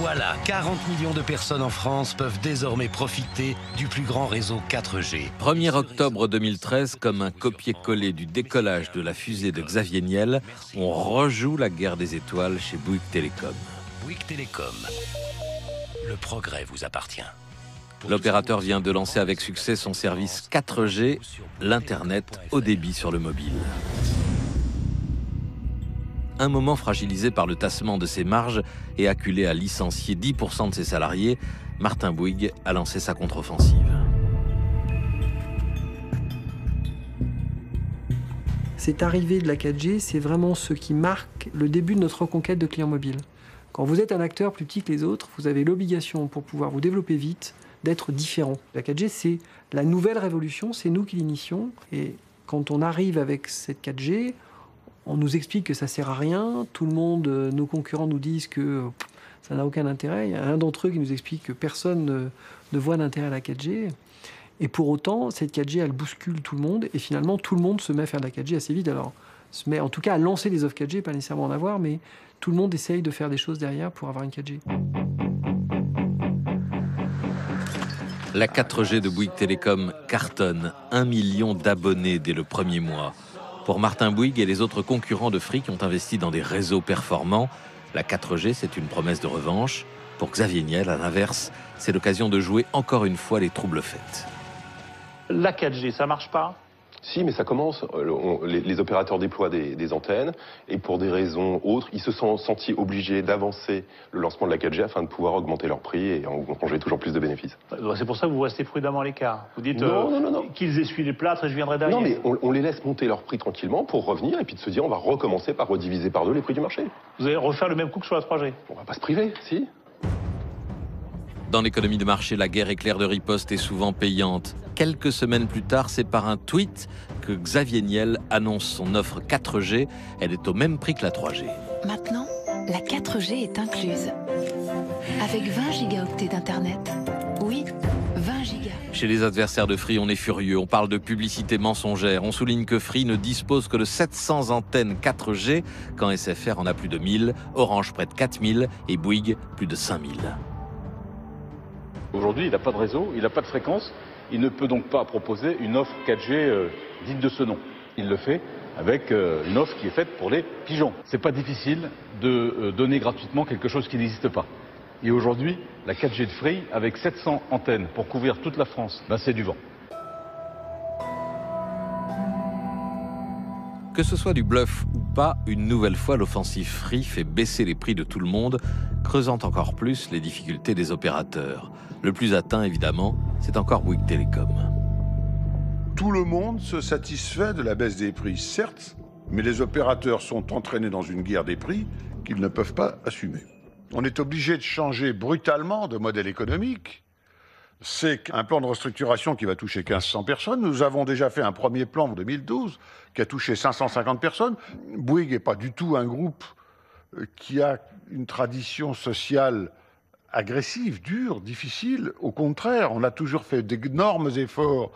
Voilà, 40 millions de personnes en France peuvent désormais profiter du plus grand réseau 4G. 1er octobre 2013, comme un copier-coller du décollage de la fusée de Xavier Niel, on rejoue la guerre des étoiles chez Bouygues Télécom. Bouygues Télécom, le progrès vous appartient. L'opérateur vient de lancer avec succès son service 4G, l'Internet haut débit sur le mobile. Un moment fragilisé par le tassement de ses marges et acculé à licencier 10% de ses salariés, Martin Bouygues a lancé sa contre-offensive. Cette arrivée de la 4G, c'est vraiment ce qui marque le début de notre reconquête de clients mobiles. Quand vous êtes un acteur plus petit que les autres, vous avez l'obligation, pour pouvoir vous développer vite, d'être différent. La 4G, c'est la nouvelle révolution, c'est nous qui l'initions. Et quand on arrive avec cette 4G, on nous explique que ça sert à rien. Tout le monde, nos concurrents nous disent que ça n'a aucun intérêt. Il y a un d'entre eux qui nous explique que personne ne voit d'intérêt à la 4G. Et pour autant, cette 4G, elle bouscule tout le monde. Et finalement, tout le monde se met à faire de la 4G assez vite. Alors, se met en tout cas à lancer des offres 4G, pas nécessairement en avoir, mais tout le monde essaye de faire des choses derrière pour avoir une 4G. La 4G de Bouygues Télécom cartonne, 1 million d'abonnés dès le premier mois. Pour Martin Bouygues et les autres concurrents de Free qui ont investi dans des réseaux performants, la 4G, c'est une promesse de revanche. Pour Xavier Niel, à l'inverse, c'est l'occasion de jouer encore une fois les troubles faits. La 4G, ça marche pas ? Si, mais ça commence. Les opérateurs déploient des antennes et pour des raisons autres, ils se sont sentis obligés d'avancer le lancement de la 4G afin de pouvoir augmenter leur prix et engranger toujours plus de bénéfices. C'est pour ça que vous restez prudemment à l'écart. Vous dites non. Qu'ils essuient les plâtres et je viendrai derrière. Non, mais on les laisse monter leur prix tranquillement pour revenir et puis de se dire on va recommencer par rediviser par 2 les prix du marché. Vous allez refaire le même coup que sur la 3G. On va pas se priver, si. Dans l'économie de marché, la guerre éclair de riposte est souvent payante. Quelques semaines plus tard, c'est par un tweet que Xavier Niel annonce son offre 4G. Elle est au même prix que la 3G. Maintenant, la 4G est incluse. Avec 20 gigaoctets d'Internet. Oui, 20 gigas. Chez les adversaires de Free, on est furieux. On parle de publicité mensongère. On souligne que Free ne dispose que de 700 antennes 4G, quand SFR en a plus de 1000, Orange près de 4000 et Bouygues plus de 5000. Aujourd'hui, il n'a pas de réseau, il n'a pas de fréquence. Il ne peut donc pas proposer une offre 4G digne de ce nom. Il le fait avec une offre qui est faite pour les pigeons. C'est pas difficile de donner gratuitement quelque chose qui n'existe pas. Et aujourd'hui, la 4G de Free, avec 700 antennes pour couvrir toute la France, c'est du vent. Que ce soit du bluff ou pas, une nouvelle fois, l'offensive Free fait baisser les prix de tout le monde, creusant encore plus les difficultés des opérateurs. Le plus atteint, évidemment, c'est encore Bouygues Télécom. Tout le monde se satisfait de la baisse des prix, certes, mais les opérateurs sont entraînés dans une guerre des prix qu'ils ne peuvent pas assumer. On est obligé de changer brutalement de modèle économique. C'est un plan de restructuration qui va toucher 1500 personnes. Nous avons déjà fait un premier plan en 2012 qui a touché 550 personnes. Bouygues n'est pas du tout un groupe qui a une tradition sociale agressive, dure, difficile. Au contraire, on a toujours fait d'énormes efforts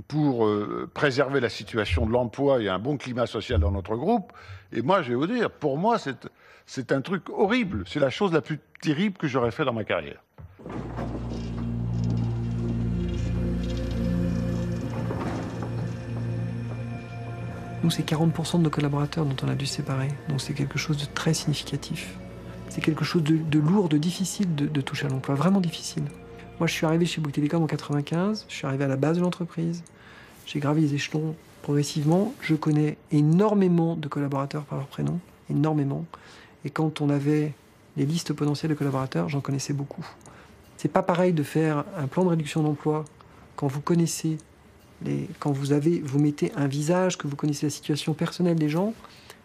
pour préserver la situation de l'emploi et un bon climat social dans notre groupe. Et moi, je vais vous dire, pour moi, c'est un truc horrible. C'est la chose la plus terrible que j'aurais fait dans ma carrière. Nous, c'est 40% de nos collaborateurs dont on a dû séparer. Donc c'est quelque chose de très significatif. C'est quelque chose de lourd, de difficile de toucher à l'emploi, vraiment difficile. Moi, je suis arrivé chez Bouygues Télécom en 95, je suis arrivé à la base de l'entreprise, j'ai gravi les échelons progressivement, je connais énormément de collaborateurs par leur prénom, énormément. Et quand on avait les listes potentielles de collaborateurs, j'en connaissais beaucoup. C'est pas pareil de faire un plan de réduction d'emploi quand vous connaissez, quand vous mettez un visage, que vous connaissez la situation personnelle des gens.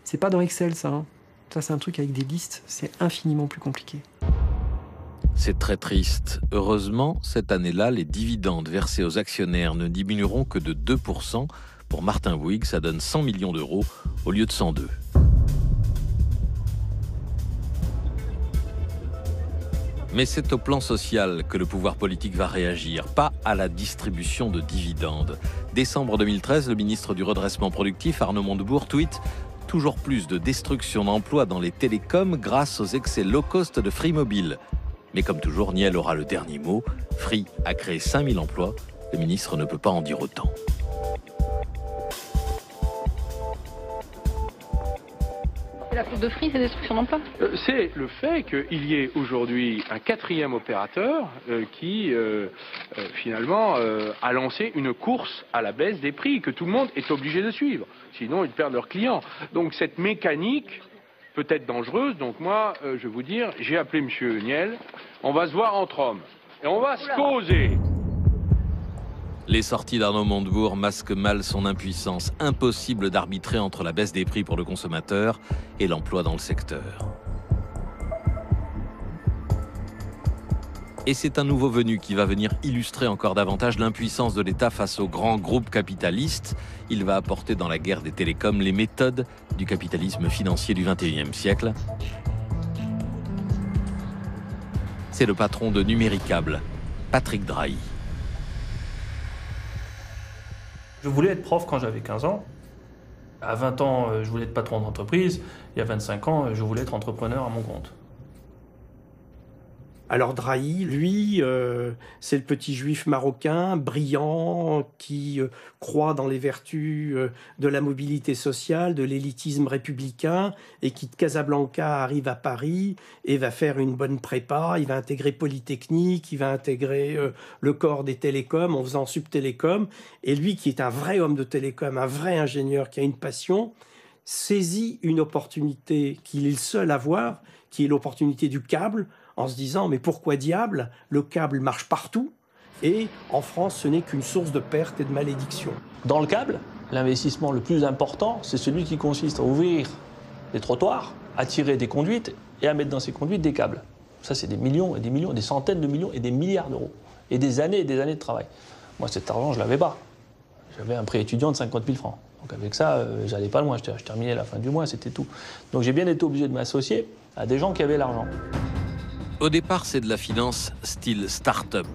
C'est pas dans Excel, ça. Ça, c'est un truc avec des listes, c'est infiniment plus compliqué. C'est très triste. Heureusement, cette année-là, les dividendes versés aux actionnaires ne diminueront que de 2%. Pour Martin Bouygues, ça donne 100 millions d'euros au lieu de 102. Mais c'est au plan social que le pouvoir politique va réagir, pas à la distribution de dividendes. Décembre 2013, le ministre du Redressement productif, Arnaud Montebourg, tweet « Toujours plus de destruction d'emplois dans les télécoms grâce aux excès low cost de Free Mobile ». Mais comme toujours, Niel aura le dernier mot. Free a créé 5000 emplois. Le ministre ne peut pas en dire autant. La faute de Free, c'est destruction d'emplois. C'est le fait qu'il y ait aujourd'hui un quatrième opérateur qui, finalement, a lancé une course à la baisse des prix que tout le monde est obligé de suivre. Sinon, ils perdent leurs clients. Donc cette mécanique peut être dangereuse. Donc moi, je vais vous dire, j'ai appelé M. Niel. On va se voir entre hommes. Et on va se poser. Les sorties d'Arnaud Montebourg masquent mal son impuissance. Impossible d'arbitrer entre la baisse des prix pour le consommateur et l'emploi dans le secteur. Et c'est un nouveau venu qui va venir illustrer encore davantage l'impuissance de l'État face aux grands groupes capitalistes. Il va apporter dans la guerre des télécoms les méthodes du capitalisme financier du XXIe siècle. C'est le patron de Numéricable, Patrick Drahi. Je voulais être prof quand j'avais 15 ans. À 20 ans, je voulais être patron d'entreprise. Il y a 25 ans, je voulais être entrepreneur à mon compte. Alors Drahi, lui, c'est le petit juif marocain, brillant, qui croit dans les vertus de la mobilité sociale, de l'élitisme républicain, et qui de Casablanca arrive à Paris et va faire une bonne prépa, il va intégrer Polytechnique, il va intégrer le corps des télécoms en faisant Subtélécom, et lui qui est un vrai homme de télécom, un vrai ingénieur qui a une passion, saisit une opportunité qu'il est le seul à voir, qui est l'opportunité du câble, en se disant, mais pourquoi diable, le câble marche partout, et en France, ce n'est qu'une source de perte et de malédiction. Dans le câble, l'investissement le plus important, c'est celui qui consiste à ouvrir des trottoirs, à tirer des conduites et à mettre dans ces conduites des câbles. Ça, c'est des millions et des millions, des centaines de millions et des milliards d'euros. Et des années de travail. Moi, cet argent, je ne l'avais pas. J'avais un prêt étudiant de 50 000 francs. Donc avec ça, j'allais pas loin. Je terminais à la fin du mois, c'était tout. Donc j'ai bien été obligé de m'associer à des gens qui avaient l'argent. Au départ, c'est de la finance style start-up.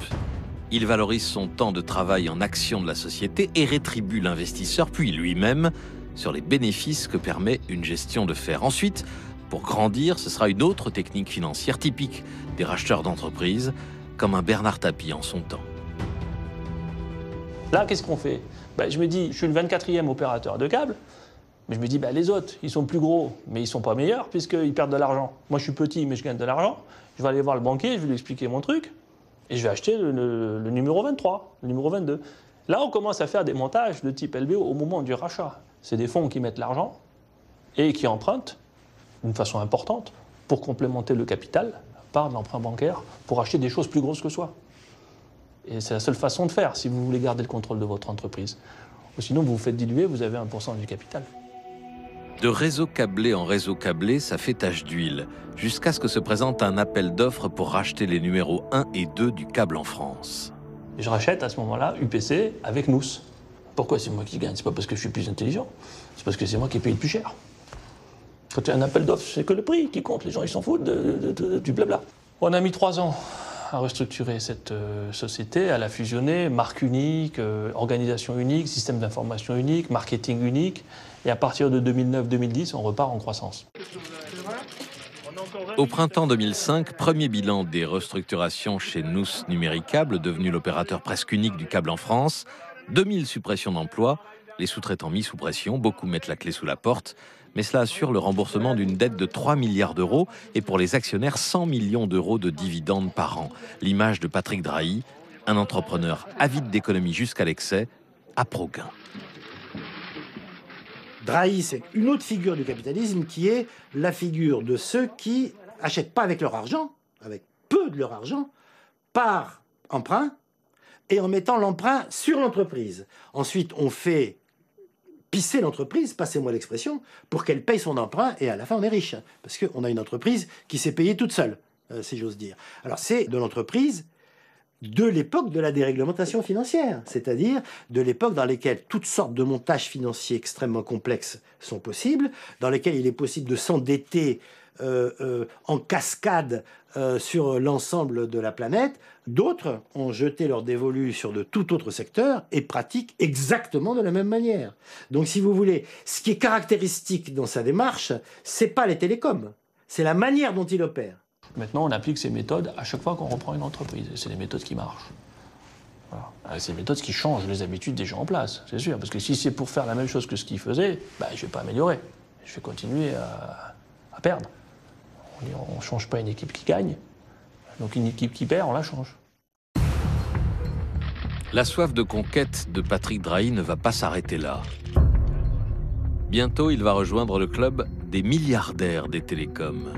Il valorise son temps de travail en action de la société et rétribue l'investisseur, puis lui-même, sur les bénéfices que permet une gestion de fer. Ensuite, pour grandir, ce sera une autre technique financière typique des racheteurs d'entreprises, comme un Bernard Tapie en son temps. Là, qu'est-ce qu'on fait ? Je me dis, je suis le 24e opérateur de câble, mais je me dis, les autres, ils sont plus gros, mais ils ne sont pas meilleurs, puisqu'ils perdent de l'argent. Moi, je suis petit, mais je gagne de l'argent. Je vais aller voir le banquier, je vais lui expliquer mon truc, et je vais acheter le numéro 23, le numéro 22. Là, on commence à faire des montages de type LBO au moment du rachat. C'est des fonds qui mettent l'argent et qui empruntent d'une façon importante pour complémenter le capital par de l'emprunt bancaire pour acheter des choses plus grosses que soi. Et c'est la seule façon de faire si vous voulez garder le contrôle de votre entreprise. Ou sinon, vous vous faites diluer, vous avez 1% du capital. De réseau câblé en réseau câblé, ça fait tache d'huile, jusqu'à ce que se présente un appel d'offres pour racheter les numéros 1 et 2 du câble en France. Et je rachète à ce moment-là UPC avec nous. Pourquoi c'est moi qui gagne? C'est pas parce que je suis plus intelligent, c'est parce que c'est moi qui paye le plus cher. Quand il y a un appel d'offres, c'est que le prix qui compte, les gens ils s'en foutent du blabla. On a mis 3 ans à restructurer cette société, à la fusionner, marque unique, organisation unique, système d'information unique, marketing unique. Et à partir de 2009-2010, on repart en croissance. Au printemps 2005, premier bilan des restructurations chez Nous Numéricable, devenu l'opérateur presque unique du câble en France. 2000 suppressions d'emplois, les sous-traitants mis sous pression, beaucoup mettent la clé sous la porte. Mais cela assure le remboursement d'une dette de 3 milliards d'euros et pour les actionnaires 100 millions d'euros de dividendes par an. L'image de Patrick Drahi, un entrepreneur avide d'économie jusqu'à l'excès, à pro-gain. Drahi, c'est une autre figure du capitalisme qui est la figure de ceux qui achètent pas avec leur argent, avec peu de leur argent, par emprunt et en mettant l'emprunt sur l'entreprise. Ensuite, on fait pisser l'entreprise, passez-moi l'expression, pour qu'elle paye son emprunt et à la fin on est riche. Parce qu'on a une entreprise qui s'est payée toute seule. si j'ose dire. Alors c'est de l'entreprise de l'époque de la déréglementation financière, c'est-à-dire de l'époque dans laquelle toutes sortes de montages financiers extrêmement complexes sont possibles, dans lesquels il est possible de s'endetter en cascade sur l'ensemble de la planète. D'autres ont jeté leur dévolu sur de tout autre secteur et pratiquent exactement de la même manière. Donc si vous voulez, ce qui est caractéristique dans sa démarche, c'est pas les télécoms, c'est la manière dont il opère. Maintenant, on applique ces méthodes à chaque fois qu'on reprend une entreprise. C'est des méthodes qui marchent. Voilà. C'est des méthodes qui changent les habitudes des gens en place, c'est sûr. Parce que si c'est pour faire la même chose que ce qu'ils faisaient, je ne vais pas améliorer. Je vais continuer à perdre. On ne change pas une équipe qui gagne. Donc une équipe qui perd, on la change. La soif de conquête de Patrick Drahi ne va pas s'arrêter là. Bientôt, il va rejoindre le club des milliardaires des télécoms.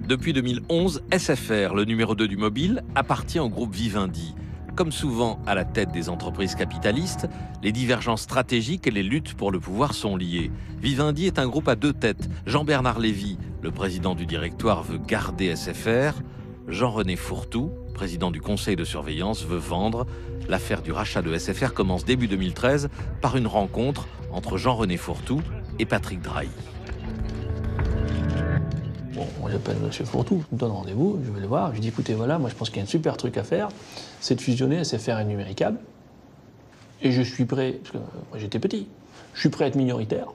Depuis 2011, SFR, le numéro 2 du mobile, appartient au groupe Vivendi. Comme souvent à la tête des entreprises capitalistes, les divergences stratégiques et les luttes pour le pouvoir sont liées. Vivendi est un groupe à deux têtes. Jean-Bernard Lévy, le président du directoire, veut garder SFR. Jean-René Fourtou, président du conseil de surveillance, veut vendre. L'affaire du rachat de SFR commence début 2013 par une rencontre entre Jean-René Fourtou et Patrick Drahi. Bon, moi j'appelle M. Fourtou, je me donne rendez-vous, je vais le voir, je lui dis écoutez voilà, moi je pense qu'il y a un super truc à faire, c'est de fusionner SFR et Numéricable. Et je suis prêt, parce que moi j'étais petit, je suis prêt à être minoritaire,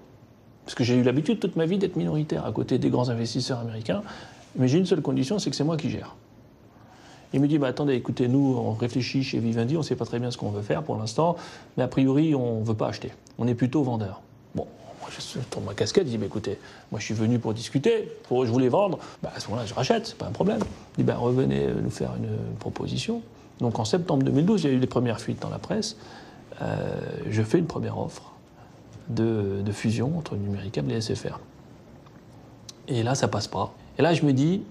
parce que j'ai eu l'habitude toute ma vie d'être minoritaire à côté des grands investisseurs américains, mais j'ai une seule condition, c'est que c'est moi qui gère. Il me dit attendez, écoutez, nous on réfléchit chez Vivendi, on ne sait pas très bien ce qu'on veut faire pour l'instant, mais a priori on ne veut pas acheter, on est plutôt vendeur. Bon. Je tourne ma casquette, je dis écoutez, moi je suis venu pour discuter, je voulais vendre, à ce moment-là je rachète, c'est pas un problème. Il dit revenez nous faire une proposition. Donc en septembre 2012, il y a eu les premières fuites dans la presse, je fais une première offre de fusion entre Numéricable et SFR. Et là ça passe pas. Et là je me dis,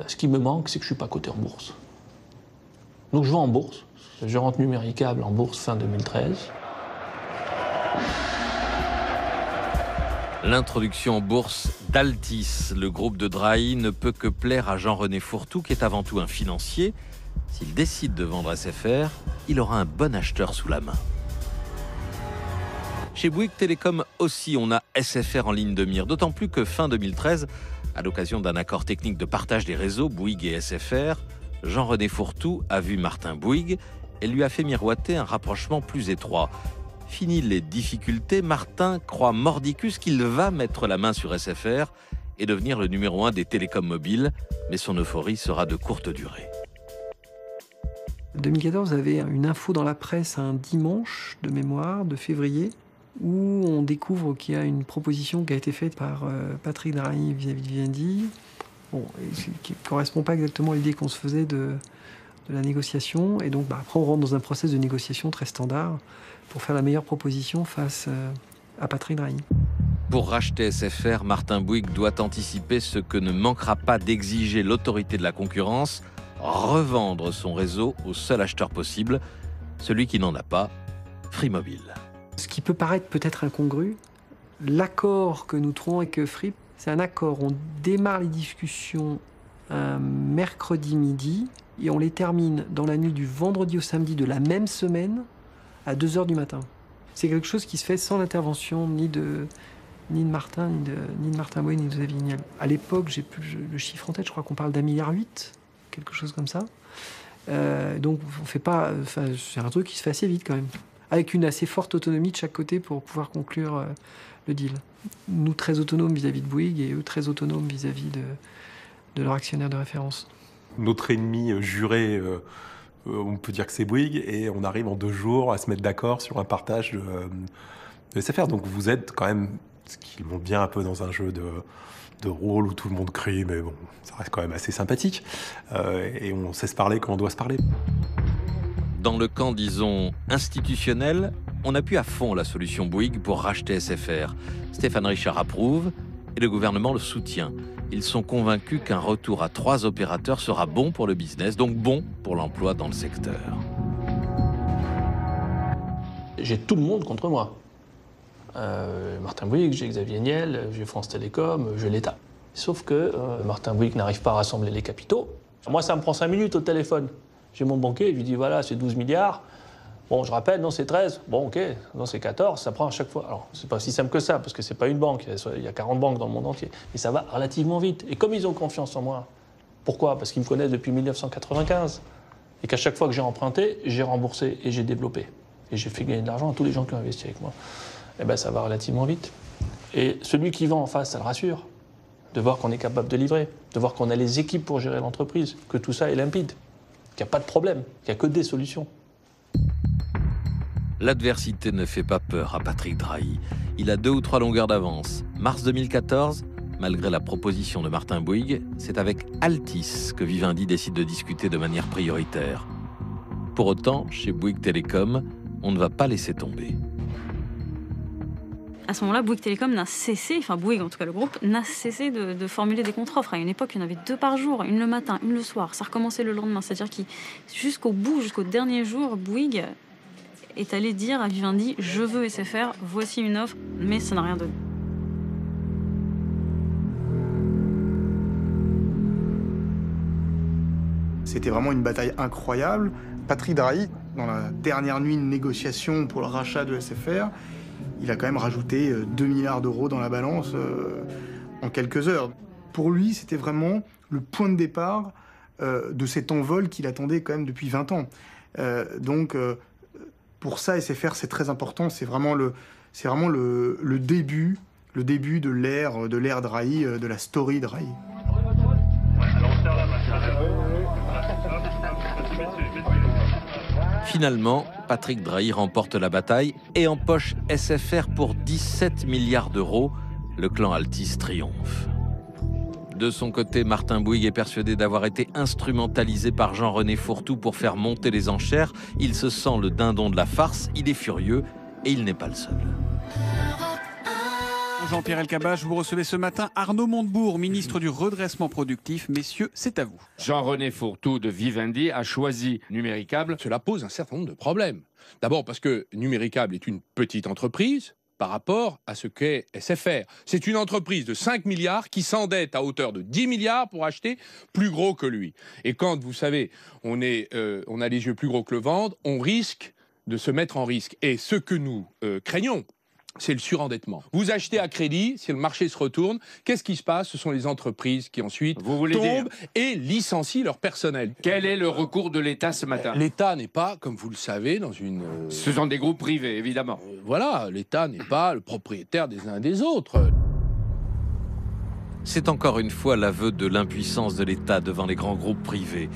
ce qui me manque c'est que je suis pas coté en bourse. Donc je vais en bourse, je rentre Numéricable en bourse fin 2013. L'introduction en bourse d'Altis, le groupe de Drahi, ne peut que plaire à Jean-René Fourtou, qui est avant tout un financier. S'il décide de vendre SFR, il aura un bon acheteur sous la main. Chez Bouygues Télécom aussi, on a SFR en ligne de mire, d'autant plus que fin 2013, à l'occasion d'un accord technique de partage des réseaux Bouygues et SFR, Jean-René Fourtou a vu Martin Bouygues et lui a fait miroiter un rapprochement plus étroit. Fini les difficultés, Martin croit mordicus qu'il va mettre la main sur SFR et devenir le numéro 1 des télécoms mobiles, mais son euphorie sera de courte durée. En 2014, vous avez une info dans la presse un dimanche de mémoire, de février, où on découvre qu'il y a une proposition qui a été faite par Patrick Drahi vis-à-vis de Vivendi, qui ne correspond pas exactement à l'idée qu'on se faisait de la négociation. Et donc après, on rentre dans un process de négociation très standard pour faire la meilleure proposition face à Patrick Drahi. Pour racheter SFR, Martin Bouygues doit anticiper ce que ne manquera pas d'exiger l'autorité de la concurrence, revendre son réseau au seul acheteur possible, celui qui n'en a pas, Free Mobile. Ce qui peut paraître peut-être incongru, l'accord que nous trouvons avec Free, c'est un accord. On démarre les discussions un mercredi midi et on les termine dans la nuit du vendredi au samedi de la même semaine à 2h du matin. C'est quelque chose qui se fait sans l'intervention ni de Martin, ni de Martin Bouygues, ni de Xavier Niel. À l'époque, j'ai plus le chiffre en tête, je crois qu'on parle d'1,8 milliard, quelque chose comme ça. Donc on fait pas, c'est un truc qui se fait assez vite quand même, avec une assez forte autonomie de chaque côté pour pouvoir conclure le deal. Nous très autonomes vis-à-vis de Bouygues et eux très autonomes vis-à-vis de leur actionnaire de référence. Notre ennemi juré, on peut dire que c'est Bouygues, et on arrive en 2 jours à se mettre d'accord sur un partage de SFR. Donc vous êtes quand même, ce qui monte bien un peu dans un jeu de rôle où tout le monde crie, mais bon, ça reste quand même assez sympathique. Et on sait se parler quand on doit se parler. Dans le camp, disons, institutionnel, on appuie à fond la solution Bouygues pour racheter SFR. Stéphane Richard approuve et le gouvernement le soutient. Ils sont convaincus qu'un retour à 3 opérateurs sera bon pour le business, donc bon pour l'emploi dans le secteur. J'ai tout le monde contre moi. Martin Bouygues, j'ai Xavier Niel, j'ai France Télécom, j'ai l'État. Sauf que Martin Bouygues n'arrive pas à rassembler les capitaux. Moi, ça me prend 5 minutes au téléphone. J'ai mon banquier, je lui dis voilà, c'est 12 milliards. Bon, je rappelle, non, c'est 13. Bon, ok, non, c'est 14. Ça prend à chaque fois. Alors, c'est pas si simple que ça, parce que c'est pas une banque. Il y a 40 banques dans le monde entier. Mais ça va relativement vite. Et comme ils ont confiance en moi, pourquoi? Parce qu'ils me connaissent depuis 1995. Et qu'à chaque fois que j'ai emprunté, j'ai remboursé et j'ai développé. Et j'ai fait gagner de l'argent à tous les gens qui ont investi avec moi. Eh bien, ça va relativement vite. Et celui qui vend en face, ça le rassure. De voir qu'on est capable de livrer, de voir qu'on a les équipes pour gérer l'entreprise, que tout ça est limpide, qu'il n'y a pas de problème, qu'il n'y a que des solutions. L'adversité ne fait pas peur à Patrick Drahi. Il a 2 ou 3 longueurs d'avance. Mars 2014, malgré la proposition de Martin Bouygues, c'est avec Altice que Vivendi décide de discuter de manière prioritaire. Pour autant, chez Bouygues Télécom, on ne va pas laisser tomber. À ce moment-là, Bouygues Télécom n'a cessé, enfin Bouygues en tout cas le groupe, n'a cessé de formuler des contre-offres. À une époque, il y en avait 2 par jour, une le matin, une le soir. Ça recommençait le lendemain. C'est-à-dire que jusqu'au bout, jusqu'au dernier jour, Bouygues est allé dire à Vivendi « Je veux SFR, voici une offre », mais ça n'a rien donné. C'était vraiment une bataille incroyable. Patrick Drahi, dans la dernière nuit de négociation pour le rachat de SFR, il a quand même rajouté 2 milliards d'euros dans la balance en quelques heures. Pour lui, c'était vraiment le point de départ de cet envol qu'il attendait quand même depuis 20 ans. Donc, pour ça, SFR, c'est très important. C'est vraiment le début de l'ère Drahi, de la story Drahi. Finalement, Patrick Drahi remporte la bataille et empoche SFR pour 17 milliards d'euros. Le clan Altice triomphe. De son côté, Martin Bouygues est persuadé d'avoir été instrumentalisé par Jean-René Fourtou pour faire monter les enchères. Il se sent le dindon de la farce, il est furieux et il n'est pas le seul. Jean-Pierre Elkabbach, vous recevez ce matin Arnaud Montebourg, ministre du Redressement Productif. Messieurs, c'est à vous. Jean-René Fourtou de Vivendi a choisi Numéricable. Cela pose un certain nombre de problèmes. D'abord parce que Numéricable est une petite entreprise par rapport à ce qu'est SFR. C'est une entreprise de 5 milliards qui s'endette à hauteur de 10 milliards pour acheter plus gros que lui. Et quand, vous savez, on a les yeux plus gros que le ventre, on risque de se mettre en risque. Et ce que nous craignons, c'est le surendettement. Vous achetez à crédit, si le marché se retourne, qu'est-ce qui se passe? Ce sont les entreprises qui ensuite tombent et licencient leur personnel. Quel est le recours de l'État ce matin? L'État n'est pas, comme vous le savez, dans une... Ce sont des groupes privés, évidemment. Voilà, l'État n'est pas le propriétaire des uns et des autres. C'est encore une fois l'aveu de l'impuissance de l'État devant les grands groupes privés.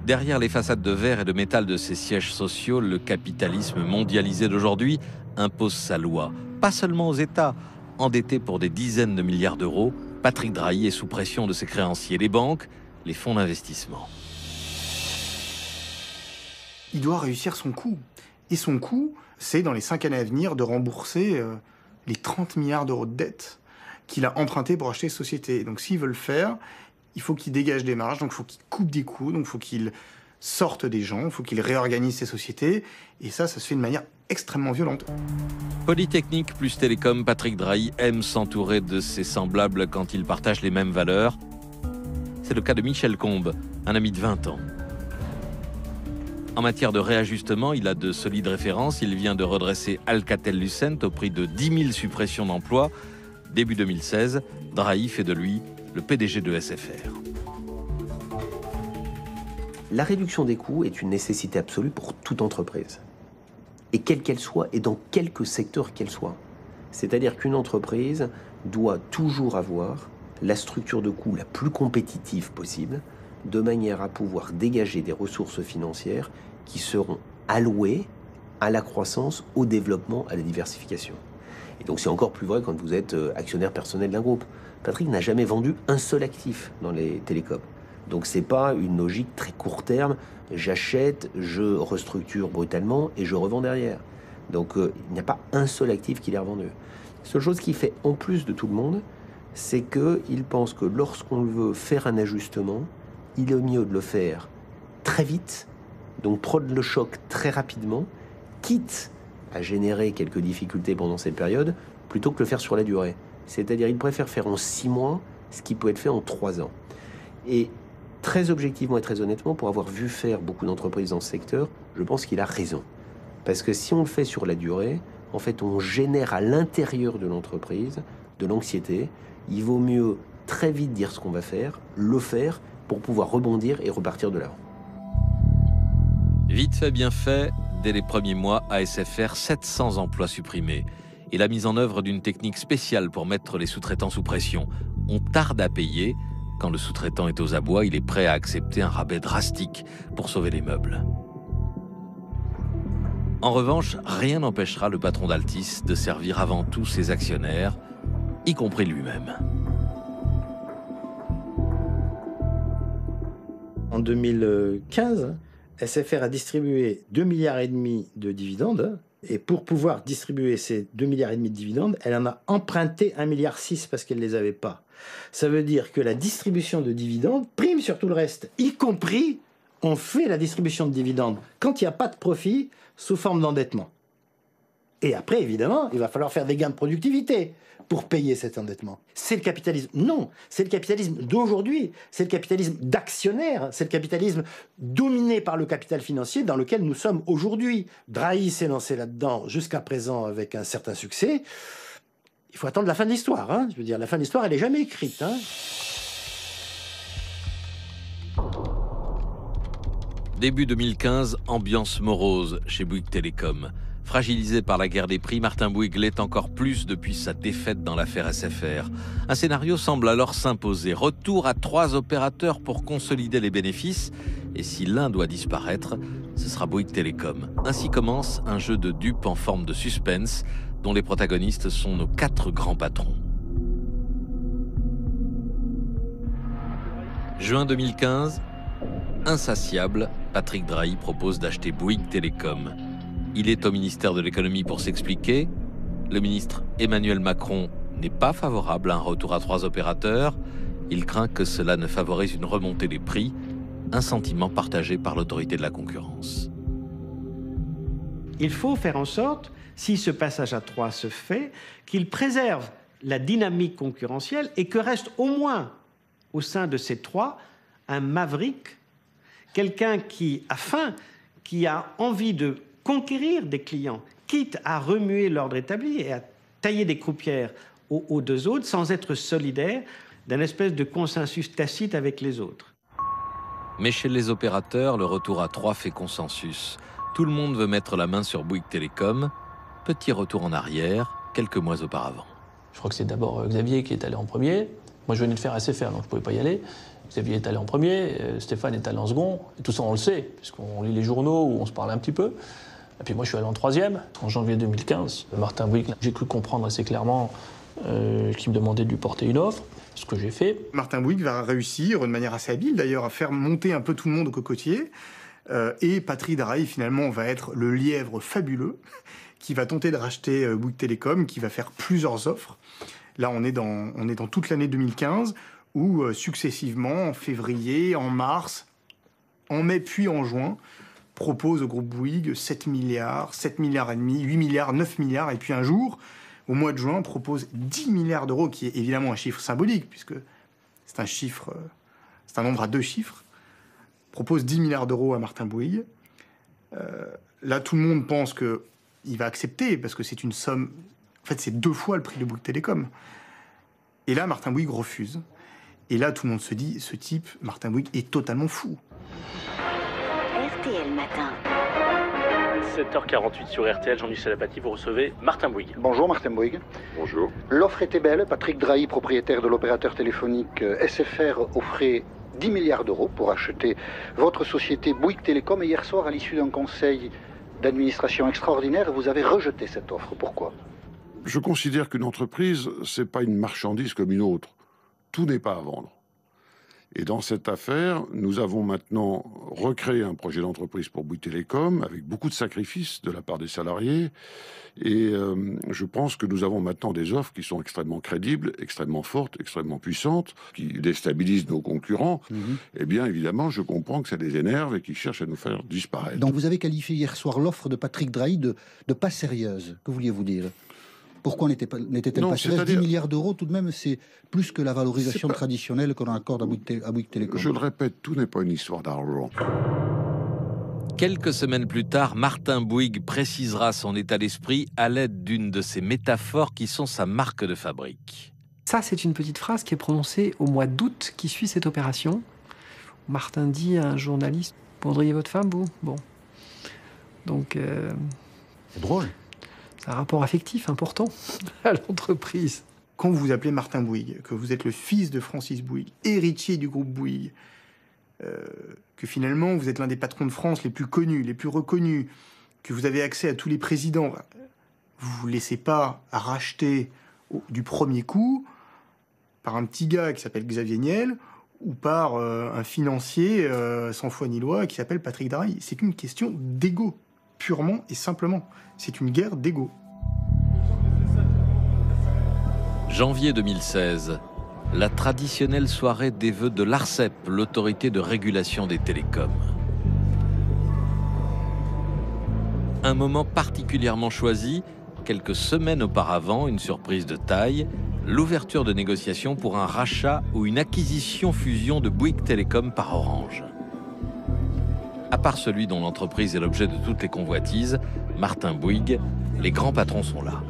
Derrière les façades de verre et de métal de ses sièges sociaux, le capitalisme mondialisé d'aujourd'hui impose sa loi. Pas seulement aux États. Endettés pour des dizaines de milliards d'euros, Patrick Drahi est sous pression de ses créanciers, les banques, les fonds d'investissement. Il doit réussir son coup. Et son coup, c'est dans les 5 années à venir de rembourser les 30 milliards d'euros de dettes qu'il a empruntés pour acheter société. Donc s'il veut le faire, il faut qu'il dégage des marges, donc il faut qu'il coupe des coûts, donc il faut qu'il sorte des gens, il faut qu'il réorganise ses sociétés. Et ça se fait de manière extrêmement violente. Polytechnique plus Télécom, Patrick Drahi aime s'entourer de ses semblables quand ils partagent les mêmes valeurs. C'est le cas de Michel Combes, un ami de 20 ans. En matière de réajustement, il a de solides références. Il vient de redresser Alcatel-Lucent au prix de 10 000 suppressions d'emplois. Début 2016, Drahi fait de lui le PDG de SFR. La réduction des coûts est une nécessité absolue pour toute entreprise. Et quelle qu'elle soit, et dans quelque secteur qu'elle soit. C'est-à-dire qu'une entreprise doit toujours avoir la structure de coûts la plus compétitive possible, de manière à pouvoir dégager des ressources financières qui seront allouées à la croissance, au développement, à la diversification. Et donc c'est encore plus vrai quand vous êtes actionnaire personnel d'un groupe. Patrick n'a jamais vendu un seul actif dans les télécoms. Donc c'est pas une logique très court terme, j'achète, je restructure brutalement et je revends derrière. Donc il n'y a pas un seul actif qu'il ait revendu. La seule chose qu'il fait en plus de tout le monde, c'est qu'il pense que lorsqu'on veut faire un ajustement, il est mieux de le faire très vite, donc prendre le choc très rapidement, quitte à générer quelques difficultés pendant cette période, plutôt que le faire sur la durée. C'est-à-dire, il préfère faire en 6 mois ce qui peut être fait en 3 ans. Et très objectivement et très honnêtement, pour avoir vu faire beaucoup d'entreprises dans ce secteur, je pense qu'il a raison. Parce que si on le fait sur la durée, en fait, on génère à l'intérieur de l'entreprise de l'anxiété. Il vaut mieux très vite dire ce qu'on va faire, le faire, pour pouvoir rebondir et repartir de l'avant. Vite fait, bien fait, dès les premiers mois, ASFR, 700 emplois supprimés. Et la mise en œuvre d'une technique spéciale pour mettre les sous-traitants sous pression. On tarde à payer. Quand le sous-traitant est aux abois, il est prêt à accepter un rabais drastique pour sauver les meubles. En revanche, rien n'empêchera le patron d'Altis de servir avant tout ses actionnaires, y compris lui-même. En 2015, SFR a distribué 2,5 milliards de dividendes. Et pour pouvoir distribuer ces 2,5 milliards de dividendes, elle en a emprunté 1,6 milliard parce qu'elle ne les avait pas. Ça veut dire que la distribution de dividendes prime sur tout le reste, y compris on fait la distribution de dividendes quand il n'y a pas de profit sous forme d'endettement. Et après, évidemment, il va falloir faire des gains de productivité pour payer cet endettement. C'est le capitalisme. Non, c'est le capitalisme d'aujourd'hui. C'est le capitalisme d'actionnaires. C'est le capitalisme dominé par le capital financier dans lequel nous sommes aujourd'hui. Drahi s'est lancé là-dedans jusqu'à présent avec un certain succès. Il faut attendre la fin de l'histoire. Hein. Je veux dire, la fin de l'histoire, elle n'est jamais écrite. Hein. Début 2015, ambiance morose chez Bouygues Télécom. Fragilisé par la guerre des prix, Martin Bouygues l'est encore plus depuis sa défaite dans l'affaire SFR. Un scénario semble alors s'imposer. Retour à 3 opérateurs pour consolider les bénéfices. Et si l'un doit disparaître, ce sera Bouygues Télécom. Ainsi commence un jeu de dupes en forme de suspense, dont les protagonistes sont nos 4 grands patrons. Juin 2015, insatiable, Patrick Drahi propose d'acheter Bouygues Télécom. Il est au ministère de l'économie pour s'expliquer. Le ministre Emmanuel Macron n'est pas favorable à un retour à 3 opérateurs. Il craint que cela ne favorise une remontée des prix, un sentiment partagé par l'autorité de la concurrence. Il faut faire en sorte, si ce passage à 3 se fait, qu'il préserve la dynamique concurrentielle et que reste au moins au sein de ces 3 un maverick, quelqu'un qui a faim, qui a envie de conquérir des clients, quitte à remuer l'ordre établi et à tailler des croupières aux 2 autres sans être solidaire d'un espèce de consensus tacite avec les autres. Mais chez les opérateurs, le retour à 3 fait consensus. Tout le monde veut mettre la main sur Bouygues Télécom. Petit retour en arrière, quelques mois auparavant. Je crois que c'est d'abord Xavier qui est allé en premier. Moi, je venais de faire SFR, donc je ne pouvais pas y aller. Xavier est allé en premier, Stéphane est allé en second. Et tout ça, on le sait, puisqu'on lit les journaux où on se parle un petit peu. Et puis moi, je suis allé en 3e, en janvier 2015. Martin Bouygues, j'ai cru comprendre assez clairement qu'il me demandait de lui porter une offre, ce que j'ai fait. Martin Bouygues va réussir, de manière assez habile d'ailleurs, à faire monter un peu tout le monde au cocotier. Et Patrick Drahi, finalement, va être le lièvre fabuleux qui va tenter de racheter Bouygues Télécom, qui va faire plusieurs offres. Là, on est dans toute l'année 2015, où successivement, en février, en mars, en mai puis en juin, propose au groupe Bouygues 7 milliards, 7 milliards et demi, 8 milliards, 9 milliards, et puis un jour, au mois de juin, propose 10 milliards d'euros, qui est évidemment un chiffre symbolique, puisque c'est un chiffre, c'est un nombre à 2 chiffres, propose 10 milliards d'euros à Martin Bouygues. Là, tout le monde pense qu'il va accepter, parce que c'est une somme, en fait, c'est 2 fois le prix de Bouygues Télécom. Et là, Martin Bouygues refuse. Et là, tout le monde se dit, ce type, Martin Bouygues, est totalement fou. RTL Matin. 7h48 sur RTL, Jean-Michel Apathy, vous recevez Martin Bouygues. Bonjour Martin Bouygues. Bonjour. L'offre était belle. Patrick Drahi, propriétaire de l'opérateur téléphonique SFR, offrait 10 milliards d'euros pour acheter votre société Bouygues Télécom. Et hier soir, à l'issue d'un conseil d'administration extraordinaire, vous avez rejeté cette offre. Pourquoi ? Je considère qu'une entreprise, c'est pas une marchandise comme une autre. Tout n'est pas à vendre. Et dans cette affaire, nous avons maintenant recréé un projet d'entreprise pour Bouygues Télécom avec beaucoup de sacrifices de la part des salariés. Et je pense que nous avons maintenant des offres qui sont extrêmement crédibles, extrêmement fortes, extrêmement puissantes, qui déstabilisent nos concurrents. Eh bien, évidemment, je comprends que ça les énerve et qu'ils cherchent à nous faire disparaître. Donc vous avez qualifié hier soir l'offre de Patrick Drahi de pas sérieuse. Que vouliez-vous dire ? Pourquoi n'était-elle pas sur 10 milliards d'euros, tout de même, c'est plus que la valorisation traditionnelle qu'on accorde à Bouygues Télécom. Je le répète, tout n'est pas une histoire d'argent. Quelques semaines plus tard, Martin Bouygues précisera son état d'esprit à l'aide d'une de ces métaphores qui sont sa marque de fabrique. Ça, c'est une petite phrase qui est prononcée au mois d'août qui suit cette opération. Martin dit à un journaliste « Vous voudriez votre femme, vous ?» Bon. Donc... c'est drôle. C'est un rapport affectif important à l'entreprise. Quand vous vous appelez Martin Bouygues, que vous êtes le fils de Francis Bouygues, héritier du groupe Bouygues, que finalement vous êtes l'un des patrons de France les plus connus, les plus reconnus, que vous avez accès à tous les présidents, vous ne vous laissez pas racheter du premier coup par un petit gars qui s'appelle Xavier Niel ou par un financier sans foi ni loi qui s'appelle Patrick Drahi. C'est une question d'ego, purement et simplement. C'est une guerre d'ego. Janvier 2016, la traditionnelle soirée des vœux de l'ARCEP, l'autorité de régulation des télécoms. Un moment particulièrement choisi, quelques semaines auparavant, une surprise de taille, l'ouverture de négociations pour un rachat ou une acquisition-fusion de Bouygues Télécom par Orange. À part celui dont l'entreprise est l'objet de toutes les convoitises, Martin Bouygues, les grands patrons sont là.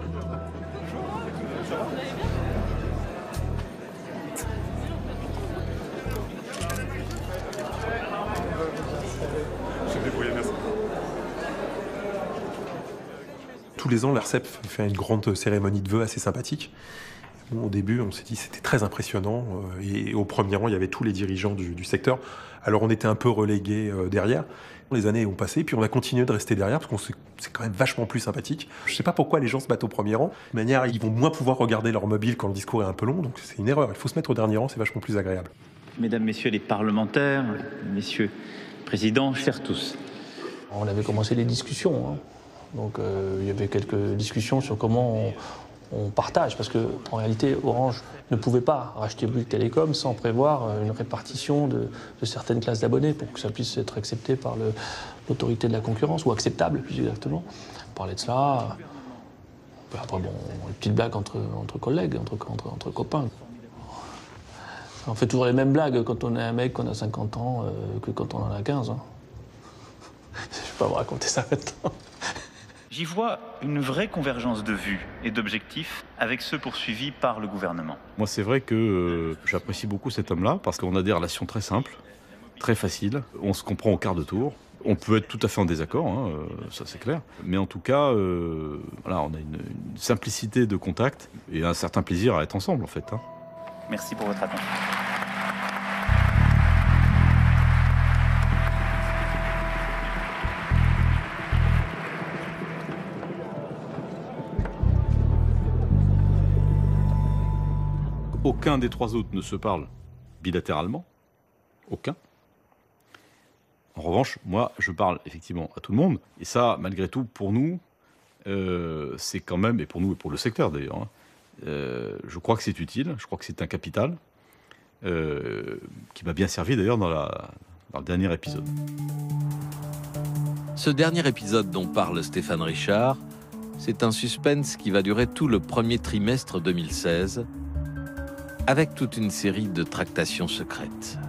Tous les ans, l'ARCEP fait une grande cérémonie de vœux assez sympathique. Bon, au début, on s'est dit que c'était très impressionnant. Et au premier rang, il y avait tous les dirigeants du secteur. Alors, on était un peu relégués derrière. Les années ont passé, puis on a continué de rester derrière, parce que c'est quand même vachement plus sympathique. Je ne sais pas pourquoi les gens se battent au premier rang. De manière, ils vont moins pouvoir regarder leur mobile quand le discours est un peu long, donc c'est une erreur. Il faut se mettre au dernier rang, c'est vachement plus agréable. Mesdames, Messieurs les parlementaires, Messieurs les présidents, chers tous. On avait commencé les discussions, hein. Donc il y avait quelques discussions sur comment on partage, parce qu'en réalité, Orange ne pouvait pas racheter Bouygues Télécom sans prévoir une répartition de certaines classes d'abonnés pour que ça puisse être accepté par l'autorité de la concurrence, ou acceptable plus exactement. On parlait de cela. Après, bon, les petites blagues entre collègues, entre copains. On fait toujours les mêmes blagues quand on est un mec, qu'on a 50 ans, que quand on en a 15. Hein. Je ne vais pas vous raconter ça maintenant. J'y vois une vraie convergence de vues et d'objectifs avec ceux poursuivis par le gouvernement. Moi, c'est vrai que j'apprécie beaucoup cet homme-là parce qu'on a des relations très simples, très faciles. On se comprend au quart de tour. On peut être tout à fait en désaccord, hein, ça c'est clair. Mais en tout cas, voilà, on a une simplicité de contact et un certain plaisir à être ensemble, en fait. Hein. Merci pour votre attention. Aucun des trois autres ne se parle bilatéralement. Aucun. En revanche, moi, je parle effectivement à tout le monde. Et ça, malgré tout, pour nous, c'est quand même, et pour nous et pour le secteur d'ailleurs, hein, je crois que c'est utile, je crois que c'est un capital qui m'a bien servi d'ailleurs dans le dernier épisode. Ce dernier épisode dont parle Stéphane Richard, c'est un suspense qui va durer tout le premier trimestre 2016, avec toute une série de tractations secrètes.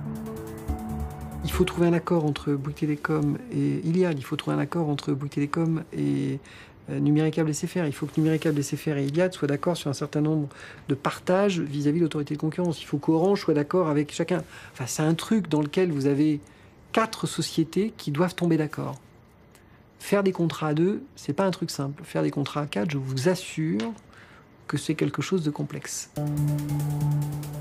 Il faut trouver un accord entre Bouygues Télécom et Iliad. Il faut trouver un accord entre Bouygues Télécom et Numéricable SFR. Il faut que Numéricable SFR et Iliad soient d'accord sur un certain nombre de partages vis-à-vis de l'autorité de concurrence. Il faut qu'Orange soit d'accord avec chacun. Enfin, c'est un truc dans lequel vous avez 4 sociétés qui doivent tomber d'accord. Faire des contrats à 2, c'est pas un truc simple. Faire des contrats à 4, je vous assure que c'est quelque chose de complexe.